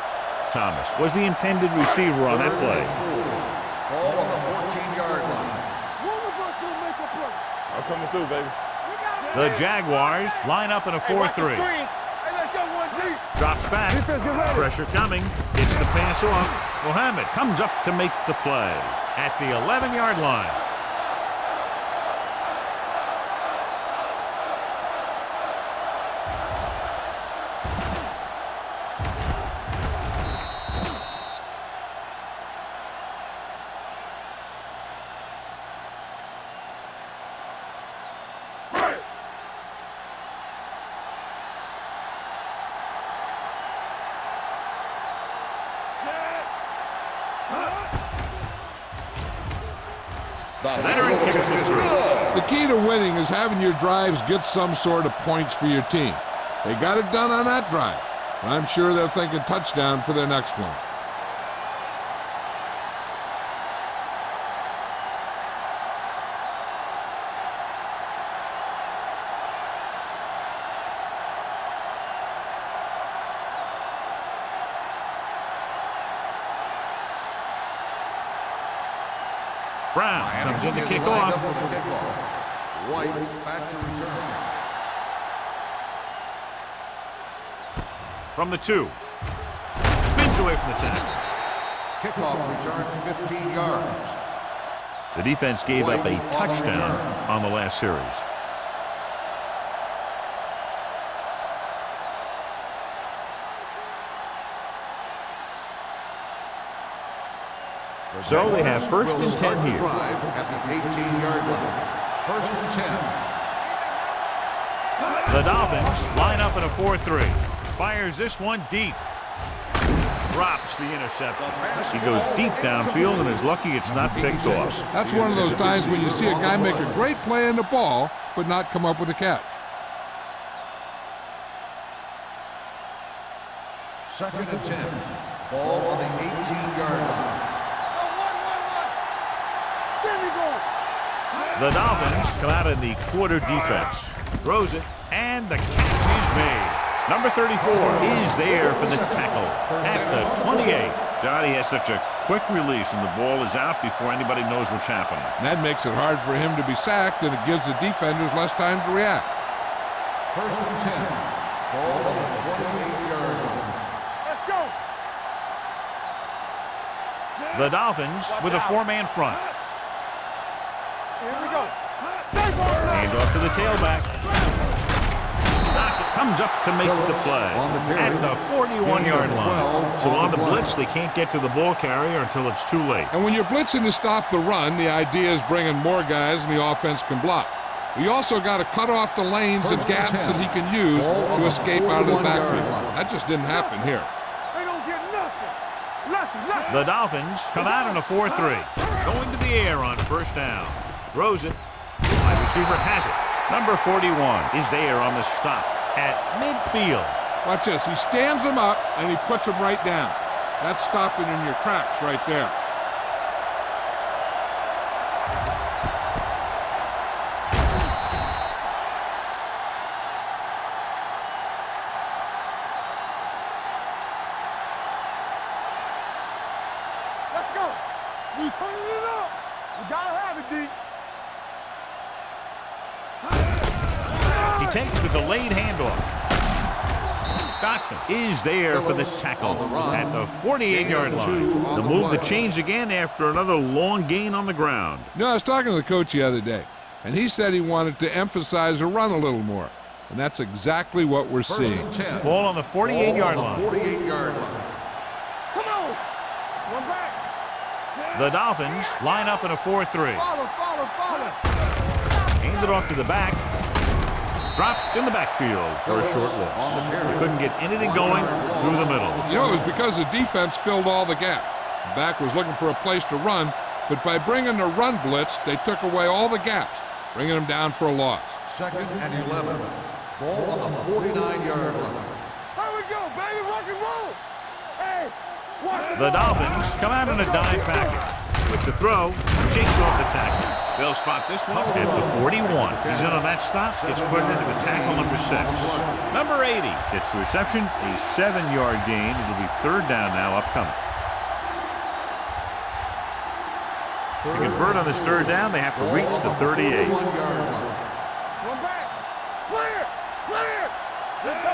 Thomas was the intended receiver on that play. Ball on the 14-yard line. One of us will make a play. I'm coming through, baby. The Jaguars line up in a 4-3. Hey, let's go 1-3. Drops back. Defense, get ready. Pressure coming. Gets the pass off. Mohammed comes up to make the play at the 11-yard line. Veteran kicks it through. The key to winning is having your drives get some sort of points for your team. They got it done on that drive, and I'm sure they're thinking touchdown for their next one. Brown comes in to kick off. White back to return. From the 2. Spins away from the tackle. Kickoff return 15 yards. The defense gave up a touchdown on the last series. So they have first and 10 here. Drive at the 18-yard line. First and 10. The Dolphins line up in a 4-3. Fires this one deep. Drops the interception. He goes deep downfield and is lucky it's not picked off. That's one of those times when you see a guy make a great play on the ball, but not come up with a catch. Second and 10. Ball on the 18-yard line. The Dolphins come out in the quarter defense. Throws it, and the catch is made. Number 34 is there for the tackle at the 28. Johnny has such a quick release, and the ball is out before anybody knows what's happening. And that makes it hard for him to be sacked, and it gives the defenders less time to react. First and 10. Ball on the 28-yard line. Let's go. The Dolphins with a four-man front. Here we go. Stay for it. Hand off to the tailback. Knockett comes up to make the play at the 41-yard line. So on the blitz, they can't get to the ball carrier until it's too late. And when you're blitzing to stop the run, the idea is bringing more guys and the offense can block. You also got to cut off the lanes and gaps that he can use to escape out of the backfield. That just didn't happen here. They don't get nothing. Nothing. The Dolphins come out in a 4-3. Going to the air on first down. Throws it. Wide receiver has it. Number 41 is there on the stop at midfield. Watch this. He stands him up, and he puts him right down. That's stopping in your tracks right there. Let's go. We turning it up. We gotta have it, D. He takes the delayed handoff. Dotson is there for the tackle at the 48-yard line. The move to change again after another long gain on the ground. You know, I was talking to the coach the other day, and he said he wanted to emphasize the run a little more. And that's exactly what we're seeing. Ball on the 48-yard line. 48-yard line. Come on. One back. The Dolphins line up in a 4-3. Follow. Hand it off to the back. Dropped in the backfield for a short loss. They couldn't get anything going through the middle. You know, it was because the defense filled all the gaps. The back was looking for a place to run, but by bringing the run blitz, they took away all the gaps, bringing them down for a loss. Second and 11. Ball on the 49-yard line. Here we go, baby. Rock and roll. Hey. The Dolphins come out in a dime package. With the throw, shakes off the tackle. They'll spot this one at the 41. He's in on that stop, gets credited with tackle number 6. Number 80 gets the reception, a 7-yard gain. It'll be third down now upcoming. To convert on this third down, they have to reach the 38. One back. Clear.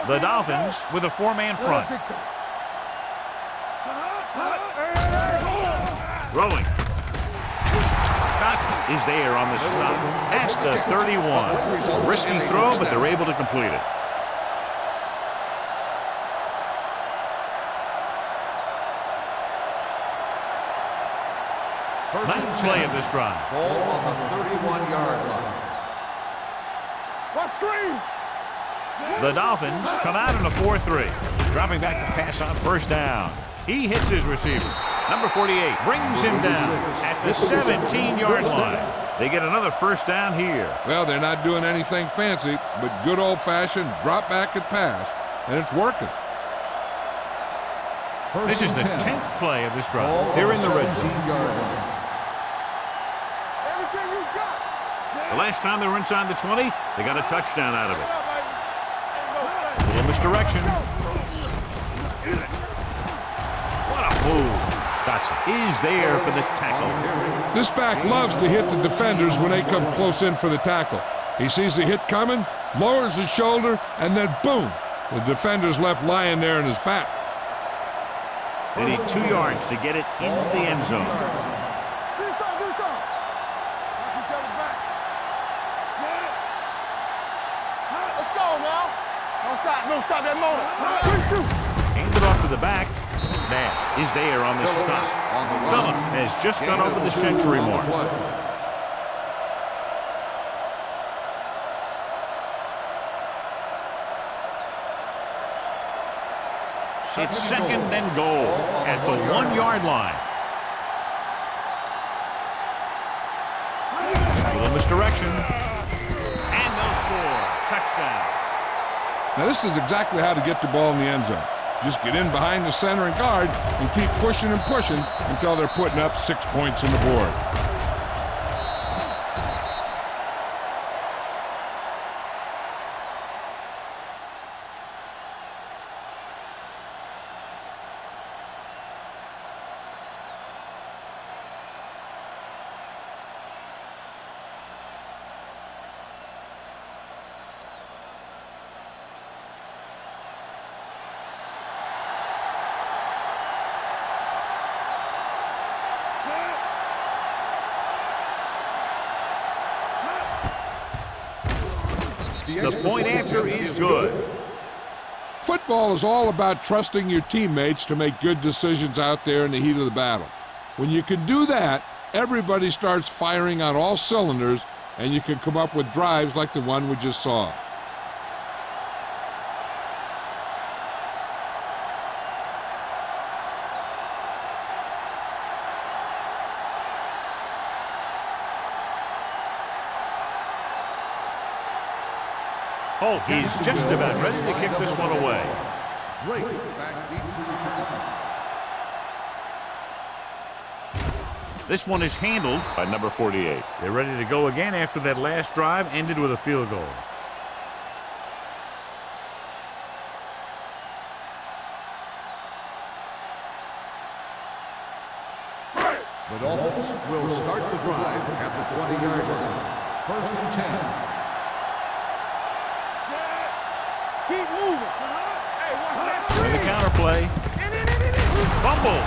The Dolphins with a four-man front. Throwing. Dotson is there on the stop. That's the 31. A risky throw, but they're able to complete it. Ninth play of this drive. Ball on the 31-yard line. What screen? The Dolphins come out in a 4-3. Dropping back to pass on first down. He hits his receiver. Number 48 brings him down at the 17-yard line. They get another first down here. Well, they're not doing anything fancy, but good old-fashioned drop back and pass, and it's working. This is the 10th play of this drive. They're in the red zone. Everything you got. The last time they were inside the 20, they got a touchdown out of it. A little misdirection. What a move. Dotson is there for the tackle. This back loves to hit the defenders when they come close in for the tackle. He sees the hit coming, lowers his shoulder, and then boom, the defender's left lying there in his back. They need 2 yards to get it in the end zone. Do some. Let's go now. Don't stop that moment. Hand it off to the back. Nash is there on the stop. Phillips has just gone over the century mark. It's second and goal at the 1-yard line. A little misdirection. And they'll score. Touchdown. Now, this is exactly how to get the ball in the end zone. Just get in behind the center and guard and keep pushing and pushing until they're putting up 6 points on the board. The point after is good. Football is all about trusting your teammates to make good decisions out there in the heat of the battle. When you can do that, everybody starts firing on all cylinders, and you can come up with drives like the one we just saw. Holt is just about ready to kick this one away. Drake back deep to return. This one is handled by number 48. They're ready to go again after that last drive ended with a field goal. The Dolphins will start the drive at the 20-yard line. First and 10. Keep moving. Hey, watch that With screen. the counterplay. Fumble.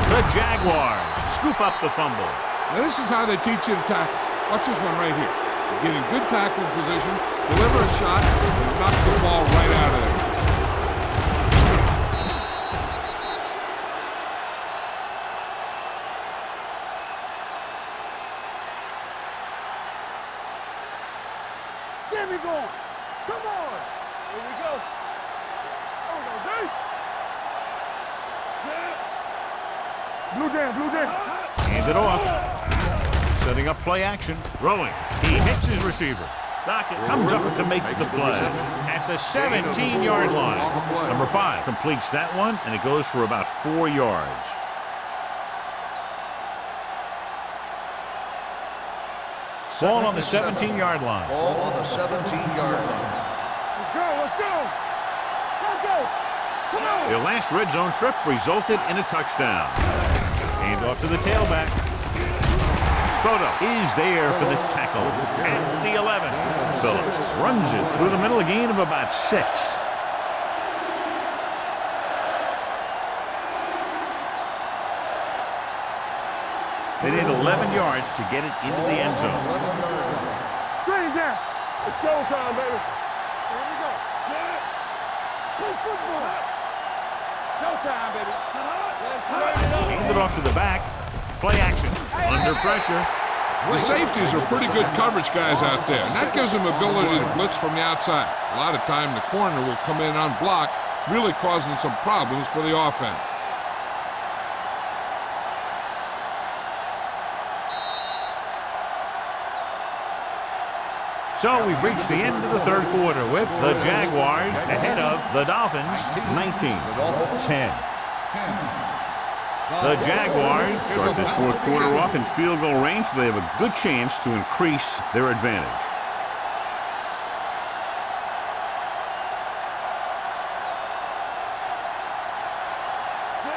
The Jaguars scoop up the fumble. Now this is how they teach you to tackle. Watch this one right here. You get in good tackling position, deliver a shot, and knock the ball right out of there. Get me going. Come on. Here we go. There we go, Dave. Blue down, blue down. Hand it off. Setting up play action. Throwing. He hits his receiver. Dockett comes up to make the play at the 17-yard line. Number 5 completes that one, and it goes for about 4 yards. Ball on the 17-yard line. Ball on the 17-yard line. Let's go, let's go. Let's go. Come on. Their last red zone trip resulted in a touchdown. Hand off to the tailback. Spoto is there for the tackle at the 11. Phillips runs it through the middle, a gain of about 6. They need 11 yards to get it into the end zone. Screen down. It's showtime, baby. Here we go. Set. Play football. Showtime, baby. Let's straighten it up. Hand it off to the back. Play action. Under pressure. The safeties are pretty good coverage guys out there, and that gives them ability to blitz from the outside. A lot of time the corner will come in unblocked, really causing some problems for the offense. So we've reached the end of the third quarter with the Jaguars ahead of the Dolphins 19-10. The Jaguars start this fourth quarter off in field goal range, so they have a good chance to increase their advantage.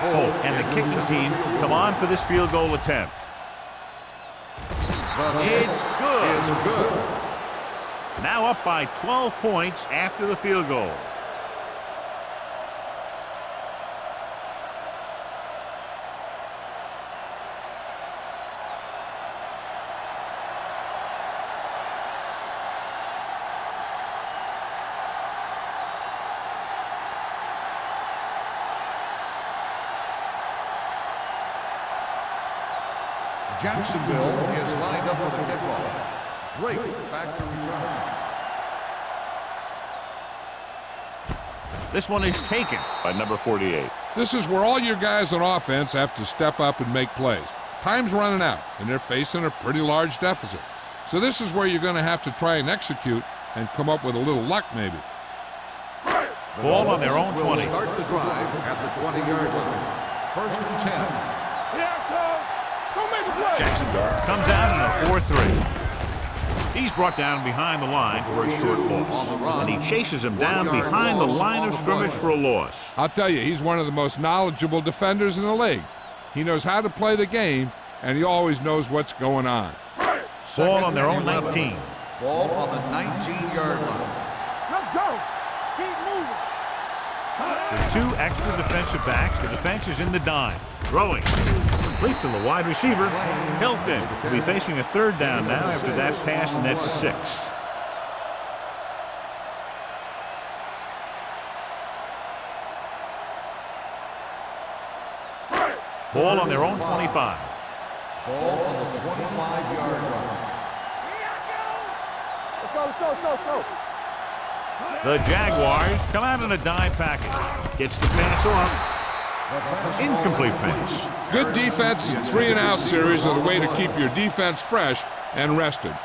Holt and the kicking team come on for this field goal attempt. It's good. Now up by 12 points after the field goal. Jacksonville is lined up for the kickoff. Drake back to return. This one is taken by number 48. This is where all your guys on offense have to step up and make plays. Time's running out, and they're facing a pretty large deficit. So this is where you're going to have to try and execute and come up with a little luck maybe. Ball on their own 20. Will start the drive at the 20-yard line. First and 10. Here it comes. Don't make the play. Jacksonville comes out in a 4-3. He's brought down behind the line for a short loss, and he chases him down behind the line of scrimmage for a loss. I'll tell you, he's one of the most knowledgeable defenders in the league. He knows how to play the game, and he always knows what's going on. Ball on their own 19. Ball on the 19-yard line. Let's go. Keep moving. With 2 extra defensive backs, the defense is in the dime. Throwing. Complete to the wide receiver. Hilton will be facing a third down now after that pass, and that's 6. Ball on their own 25. Ball on the 25-yard line. Let's go, let's go, let's go, let's go. The Jaguars come out in a dime package. Gets the pass off. Incomplete pass. Good defense and 3-and-out series are the way to keep your defense fresh and rested.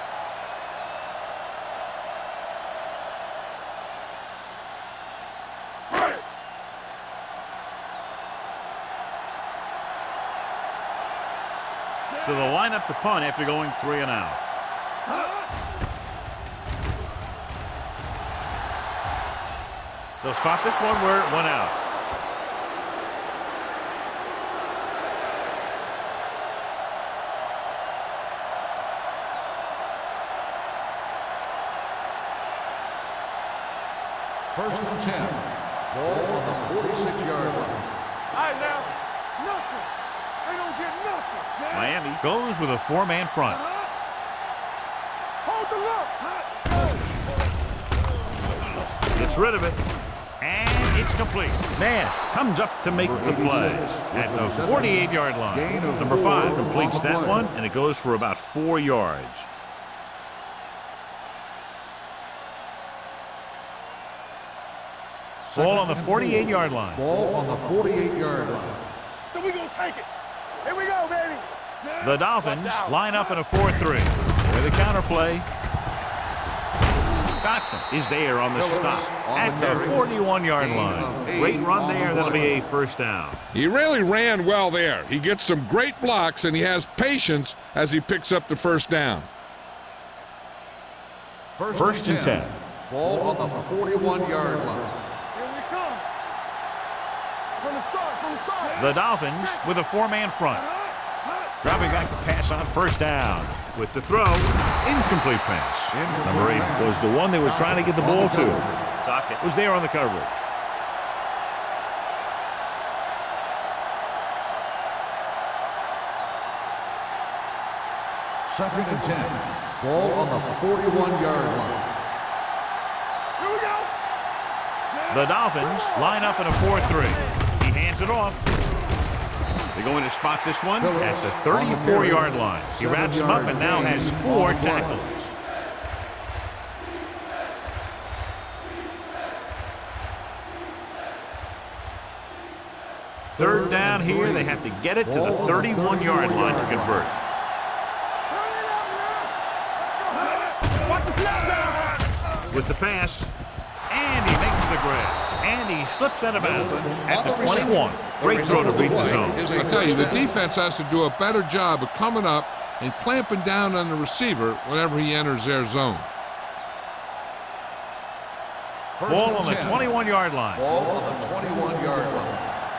So they'll line up to punt after going 3-and-out. They'll spot this one where it went out. First and 10. Ball on the 46-yard line. All right, now, nothing. They don't get nothing. Miami goes with a 4-man front. Hold the look. Gets rid of it. And it's complete. Nash comes up to make the play at the 48-yard line. Number 5 completes that one, and it goes for about 4 yards. Ball on the 48-yard line. Ball on the 48-yard line. So we gonna take it. Here we go, baby. The Dolphins line up in a 4-3. With a counterplay. Dotson is there on the stop at the 41-yard line. Great run there. That'll be a first down. He really ran well there. He gets some great blocks, and he has patience as he picks up the first down. First and 10. Ball on the 41-yard line. Here we come. From the start. The Dolphins with a 4-man front. Dropping back to pass on first down. With the throw, incomplete pass. Number 8 was the one they were trying to get the ball to. Dockett was there on the coverage. Second and 10. Ball on the 41-yard line. Here we go. The Dolphins line up in a 4-3. He hands it off. They're going to spot this one at the 34-yard line. He wraps him up and now has 4 tackles. Third down here. They have to get it to the 31-yard line to convert. With the pass, and he makes the grab, and he slips out of bounds at the 21. Great throw to beat the zone. I tell you, the defense has to do a better job of coming up and clamping down on the receiver whenever he enters their zone. Ball on the 21-yard line. Ball on the 21-yard line.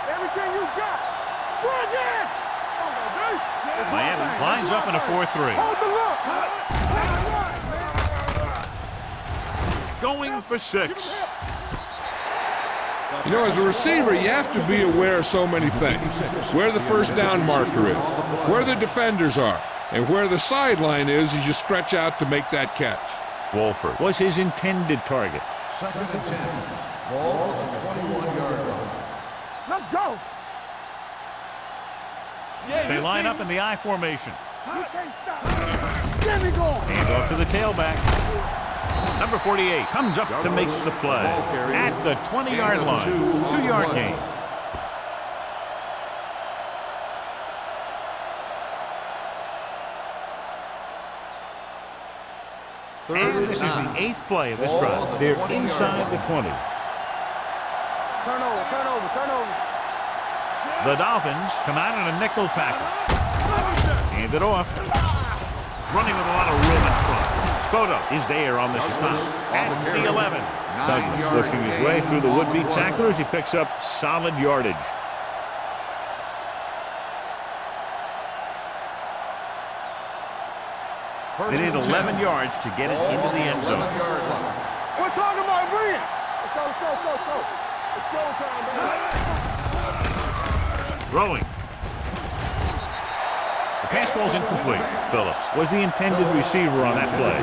Everything you got. Bring it. Miami lines up in a 4-3. Hold the look. Going for 6. You know, as a receiver, you have to be aware of so many things. Where the first down marker is, where the defenders are, and where the sideline is as you stretch out to make that catch. Wolford was his intended target. Second and 10. Ball on the 21-yard line. Let's go. They line up in the I formation. You can't stop. Get me going. Hand off to the tailback. Number 48 comes up to make the play at the 20-yard line. 2-yard gain. And this is the 8th play of this drive. They're inside the 20. Turnover. The Dolphins come out in a nickel package. Hand it off. Running with a lot of room in front. Spoto is there on the stop at the 11. Douglas pushing his way through the would-be tacklers. He picks up solid yardage. They need 11 yards to get it into the end zone. We're talking about bring it. Let's go. It's showtime, baby. Throwing. The pass ball's incomplete. Phillips was the intended receiver on that play.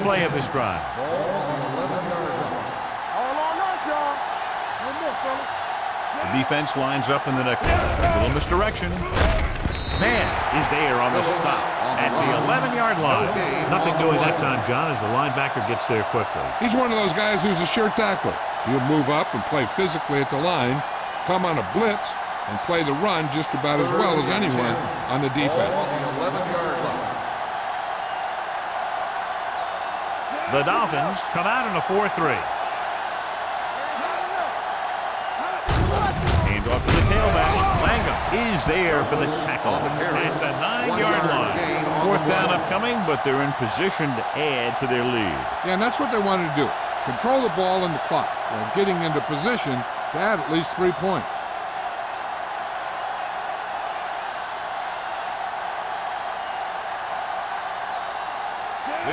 play of this drive. Ball on the 11-yard line. All on us, y'all. One more, fella. The defense lines up in the neck. A little misdirection. Man is there on the stop at the 11-yard line. Nothing doing that time, John, as the linebacker gets there quickly. He's one of those guys who's a sure tackler. He'll move up and play physically at the line, come on a blitz, and play the run just about as well as anyone on the defense. Ball on the 11-yard line. The Dolphins come out in a 4-3. Hand off to the tailback. Langham is there for the tackle at the 9-yard line. 4th down upcoming, but they're in position to add to their lead. Yeah, and that's what they wanted to do. Control the ball and the clock while getting into position to add at least 3 points.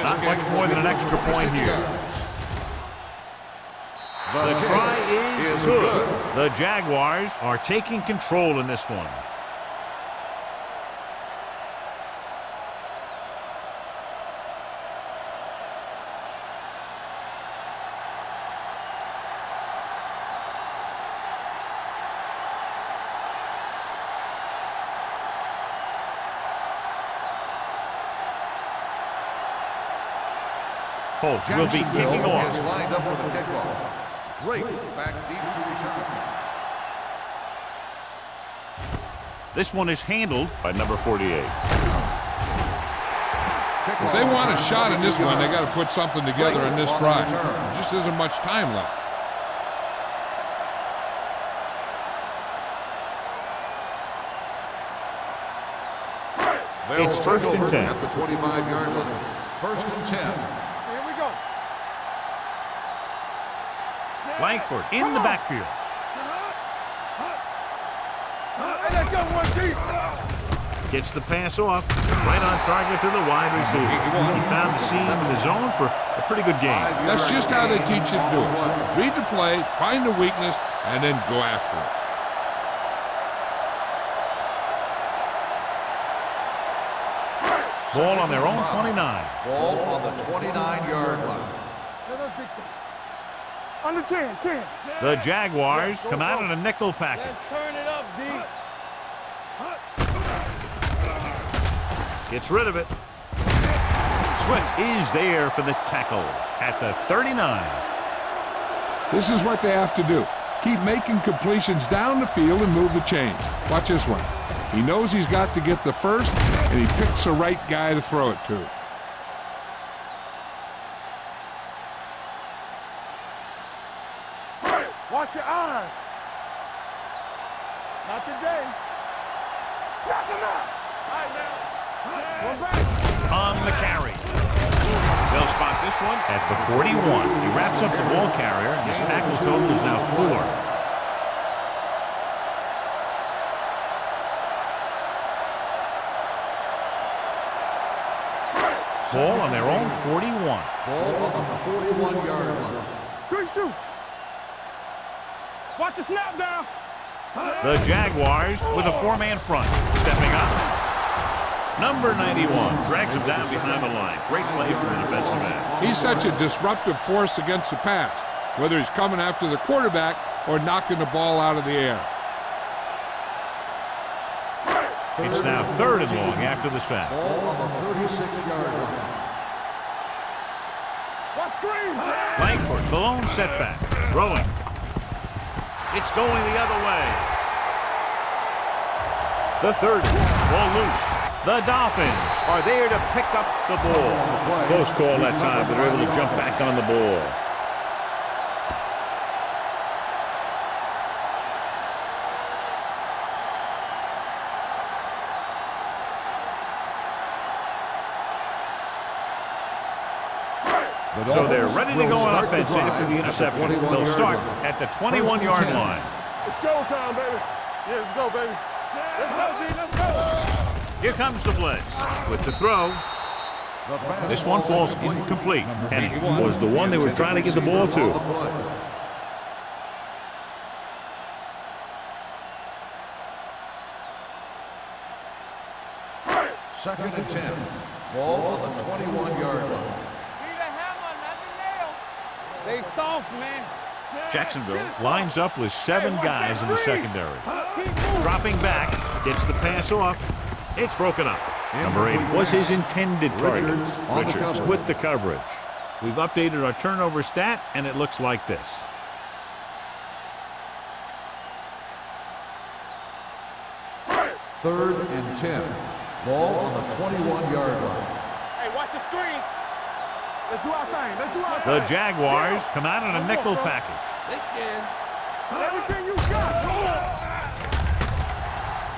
Not much more than an extra point here. The try is good. The Jaguars are taking control in this one. Holt will be kicking Is off. lined up for the kickoff. Drake back deep to return. This one is handled by number 48. If they want a shot in this one, they got to put something together in this drive. There just isn't much time left. It's 1st and 10. At the 25-yard line. 1st and 10. Here we go. Langford in the backfield. Hey, let's go, 1 deep. Gets the pass off. Right on target to the wide receiver. He found the seam in the zone for a pretty good game. That's just how they teach you to do it. Read the play, find the weakness, and then go after it. Ball on their own 29. Ball on the 29-yard line. Let us big time. Under 10, 10. The Jaguars come out in a nickel package. Let's turn it up, D. Gets rid of it. Swift is there for the tackle at the 39. This is what they have to do. Keep making completions down the field and move the chains. Watch this one. He knows he's got to get the first, and he picks the right guy to throw it to. Watch your eyes. Not today. Got them out. All right, now. One back. On the carry. They'll spot this one at the 41. He wraps up the ball carrier. His tackle total is now 4. Ball on their own 41. Ball on the 41-yard line. Good shoot. Watch the snap down. The Jaguars with a 4-man front. Stepping up. Number 91 drags him down behind the line. Great play from the defensive end. He's such a disruptive force against the pass, whether he's coming after the quarterback or knocking the ball out of the air. It's now 3rd and long after the sack. Ball on the 36-yard line. Watch screen. Langford, the lone setback. Throwing. It's going the other way. The 30. Ball loose. The Dolphins are there to pick up the ball. Close call that time, but they're able to jump back on the ball. So they're ready to go on offense after the interception. They'll start at the 21-yard line. It's showtime, baby. Yeah, let's go, baby. Let's go, D. Let's go. Here comes the blitz with the throw. This one falls incomplete. And it was the one they were trying to get the ball to. Second and 10. Ball on the 21-yard line. Stay soft, man. Jacksonville lines up with 7 guys in the secondary. Dropping back, gets the pass off. It's broken up. Number 8 was his intended target. Richards with the coverage. We've updated our turnover stat, and it looks like this. Third and 10. Ball on the 21-yard line. Hey, watch the screen. Let's do our thing. Let's do our thing. The Jaguars come out in a nickel package. Let's get everything you got.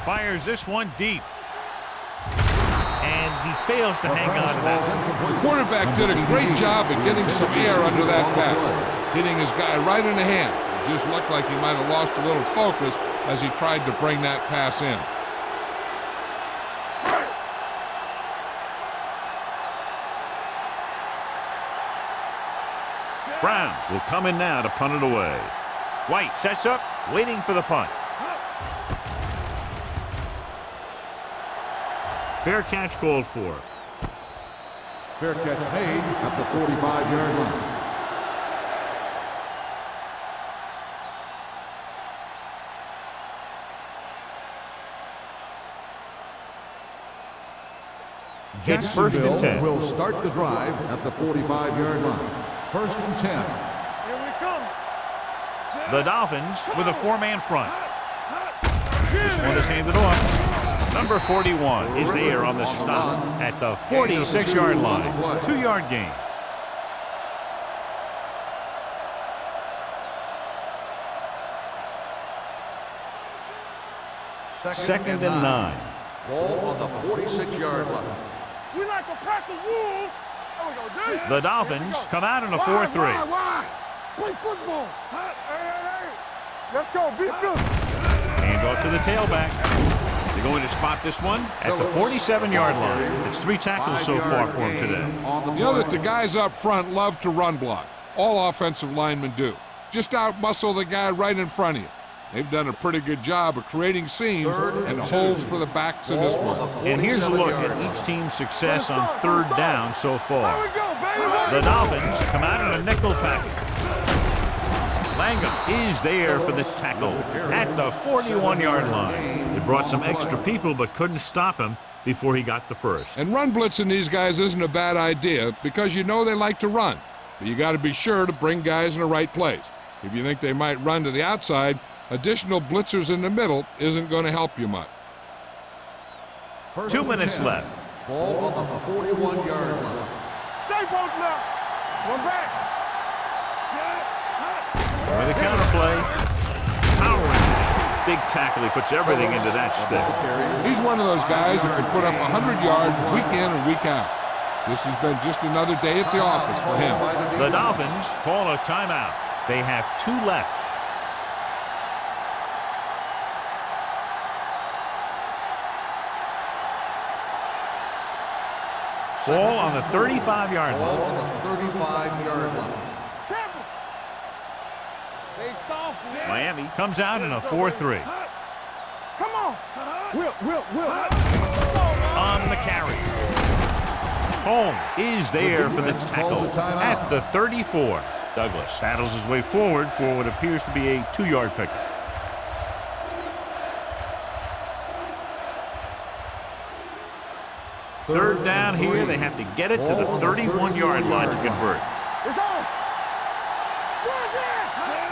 Fires this one deep. And he fails to hang on to that. The quarterback did a great job of getting some air under that pass, hitting his guy right in the hand. It just looked like he might have lost a little focus as he tried to bring that pass in. Brown will come in now to punt it away. White sets up, waiting for the punt. Fair catch called for. Fair catch made at the 45-yard line. It's first and 10. Will start the drive at the 45-yard line. First and 10. Here we come. The Dolphins with a 4-man front. This one is handed off. Number 41 is there on the stop at the 46-yard line. 2-yard gain. Second and 9. Ball on the 46-yard line. We like a pack of wolves. There we go, D. The Dolphins come out in a 4-3. Why? Play football. Hey. Let's go. Be good. Hand off to the tailback. They're going to spot this one at the 47-yard line. It's 3 tackles so far for him today. You know that the guys up front love to run block. All offensive linemen do. Just out-muscle the guy right in front of you. They've done a pretty good job of creating seams and holes for the backs in this one. And here's a look at each team's success on 3rd down so far. The Dolphins come out in a nickel package. Langham is there for the tackle at the 41-yard line. They brought some extra people but couldn't stop him before he got the first. And run blitzing these guys isn't a bad idea because you know they like to run. But you got to be sure to bring guys in the right place. If you think they might run to the outside, additional blitzers in the middle isn't going to help you much. 2 minutes left. Ball on the 41-yard line. Stay broken up. One back. With a counter play. Powering. Big tackle. He puts everything into that stick. He's one of those guys that can put up 100 yards week in and week out. This has been just another day at the office for him. The Dolphins call a timeout. They have 2 left. Ball on the 35-yard line. Ball on the 35-yard line. Miami comes out in a 4-3. Come on. Will. On the carry. Holmes is there for the tackle at the 34. Douglas battles his way forward for what appears to be a 2-yard pickup. Third down here. They have to get it to the 31-yard line to convert. It's on.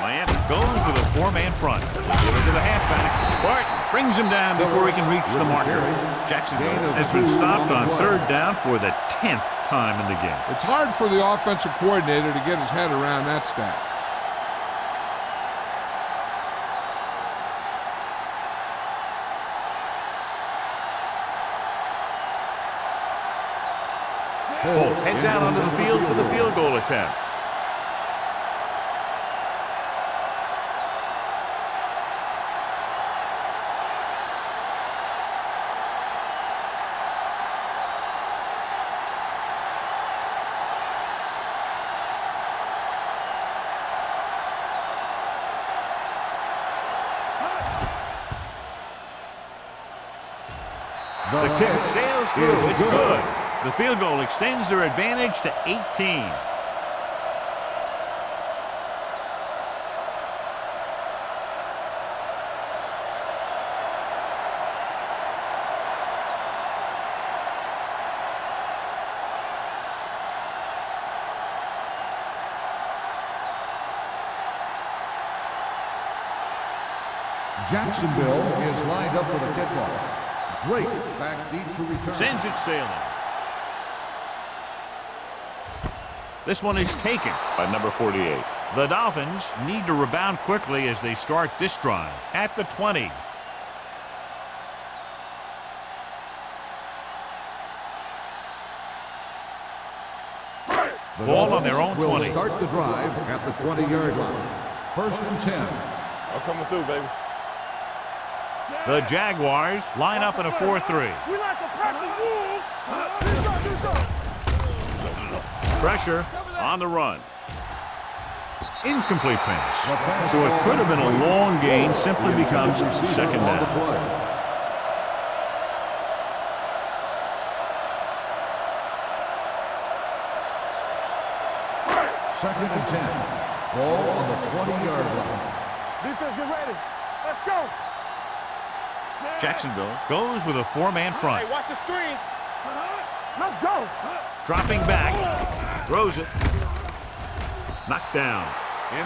Miami goes with a 4-man front. Give it to the halfback. Barton brings him down before he can reach the marker. Jacksonville has been stopped on 3rd down for the 10th time in the game. It's hard for the offensive coordinator to get his head around that stat. Holt heads out onto the field for the field goal attempt. The kick sails through. It's good. The field goal extends their advantage to 18. Jacksonville is lined up for the kickoff. Drake back deep to return. Sends it sailing. This one is taken by number 48. The Dolphins need to rebound quickly as they start this drive at the 20. The Ball on Dolphins their own will 20. Start the drive at the 20-yard line. 1st and 10. I'm coming through, baby. The Jaguars line up in a 4-3. We like to practice rules. Do something. Pressure on the run. Incomplete pass. So it could have been a long gain, simply becomes second down. 2nd and 10. Ball on the 20-yard line. Defense, get ready. Let's go. Jacksonville goes with a 4-man front. Hey, watch the screen. Let's go. Dropping back. Throws it. Knocked down.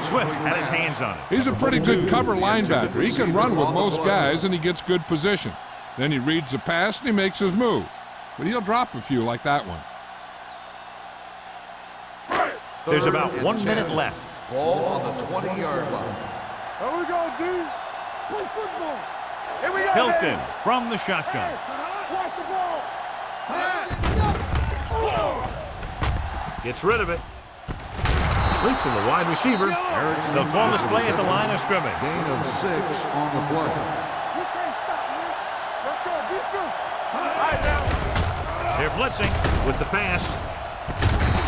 Swift had his hands on it. He's a pretty good cover linebacker. He can run with most guys, and he gets good position. Then he reads the pass, and he makes his move. But he'll drop a few like that one. There's about 1 minute left. Ball on the 20-yard line. Here we go, dude. Play football. Here we go, Hilton baby. from the shotgun. Watch the ball. Gets rid of it. Leap to the wide receiver. They'll call this play at the line of scrimmage. Gain of 6 on the play. You can't stop me. Let's go. Defense. All right, now. They're blitzing with the pass.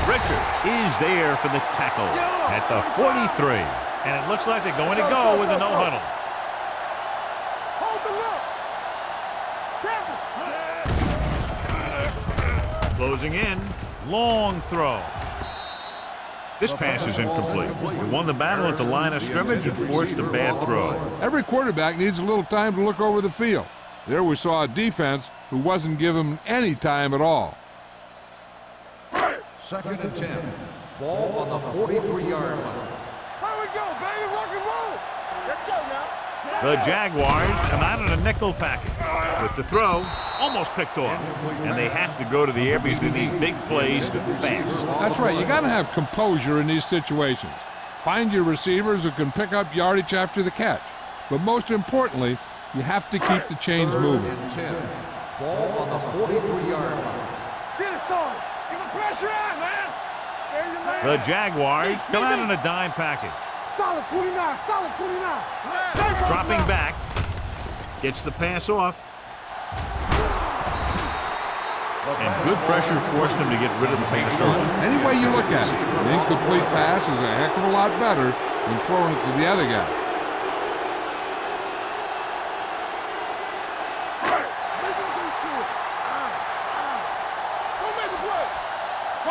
Richard is there for the tackle at the 43. And it looks like they're going to go with a no huddle. Hold the look. Tackle. Closing in. Long throw. This pass is incomplete. He won the battle at the line of scrimmage and forced a bad throw. Every quarterback needs a little time to look over the field. There we saw a defense who wasn't given any time at all. 2nd and 10. Ball on the 43-yard line. Here we go, baby. Rock and roll. Let's go now. The Jaguars come out in a nickel package. With the throw, almost picked off. And they have to go to the air because they need big plays fast. That's right. You got to have composure in these situations. Find your receivers who can pick up yardage after the catch. But most importantly, you have to keep the chains 3rd moving. and 10. Ball on the 43-yard line. Get it started. Give the pressure on, man. There you go. The Jaguars come out in a dime package. Solid 29. Solid 29. Dropping back. Gets the pass off. And good pressure forced him to get rid of the pass early. Any way you look at it, an incomplete pass is a heck of a lot better than throwing it to the other guy. Make him do shit. Don't make the play.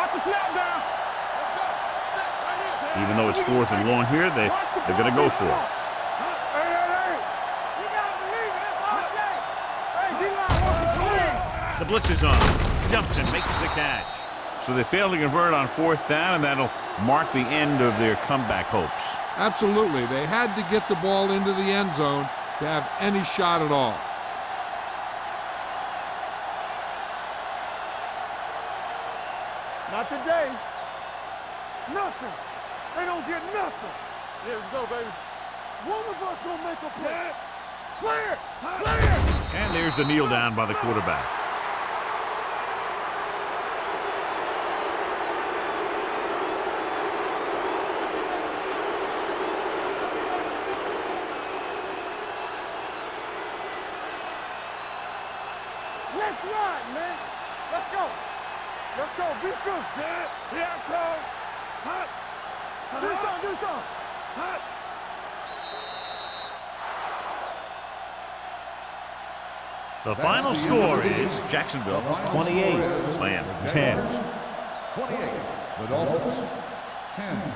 Watch the snap down. Let's go. Set right here. Even though it's 4th and long here, they're going to go for it. Hey, hey, hey. You gotta believe it. That's all day. Hey, D-line wants to swing. The blitz is on. Jumps and makes the catch. So they failed to convert on 4th down, and that'll mark the end of their comeback hopes. Absolutely. They had to get the ball into the end zone to have any shot at all. Not today. Nothing. They don't get nothing. Here we go, baby. One of us gonna make a play. Play it! Play it! And there's the kneel down by the quarterback. Let's ride, man. Let's go. Let's go. Be good. Here I come. Hot. Do something. Do something. Hot. The final score is Jacksonville 28, Miami 10. 28. The Dolphins 10.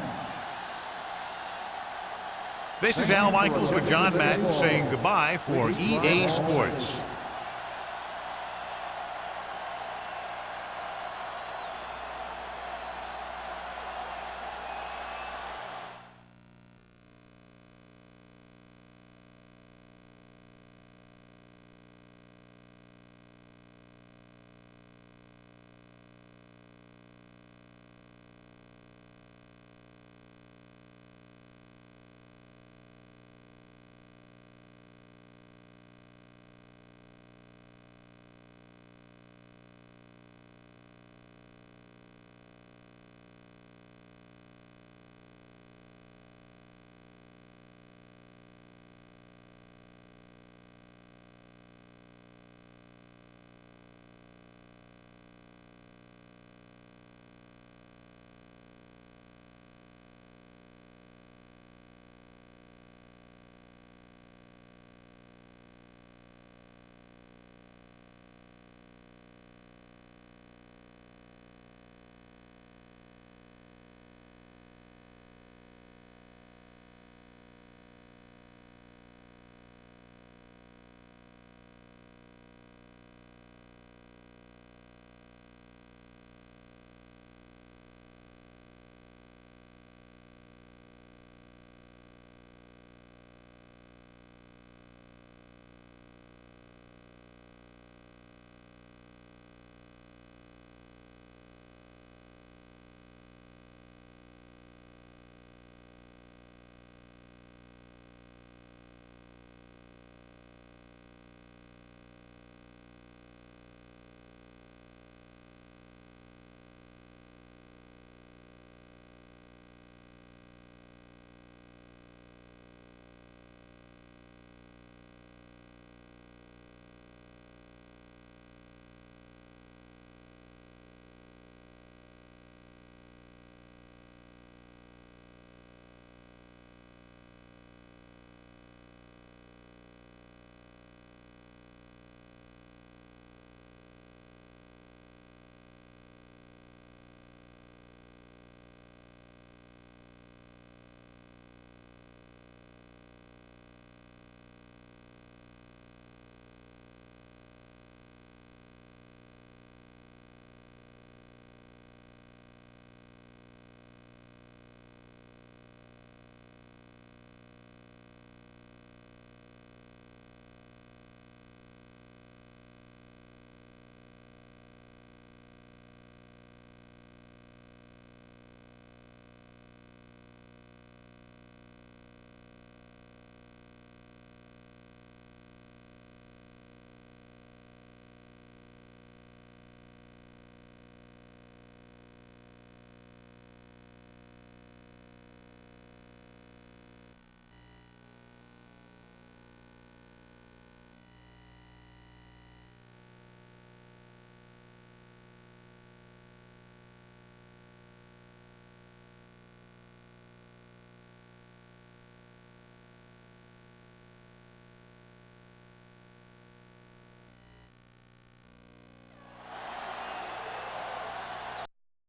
This is Al Michaels with John Madden saying goodbye for EA Sports.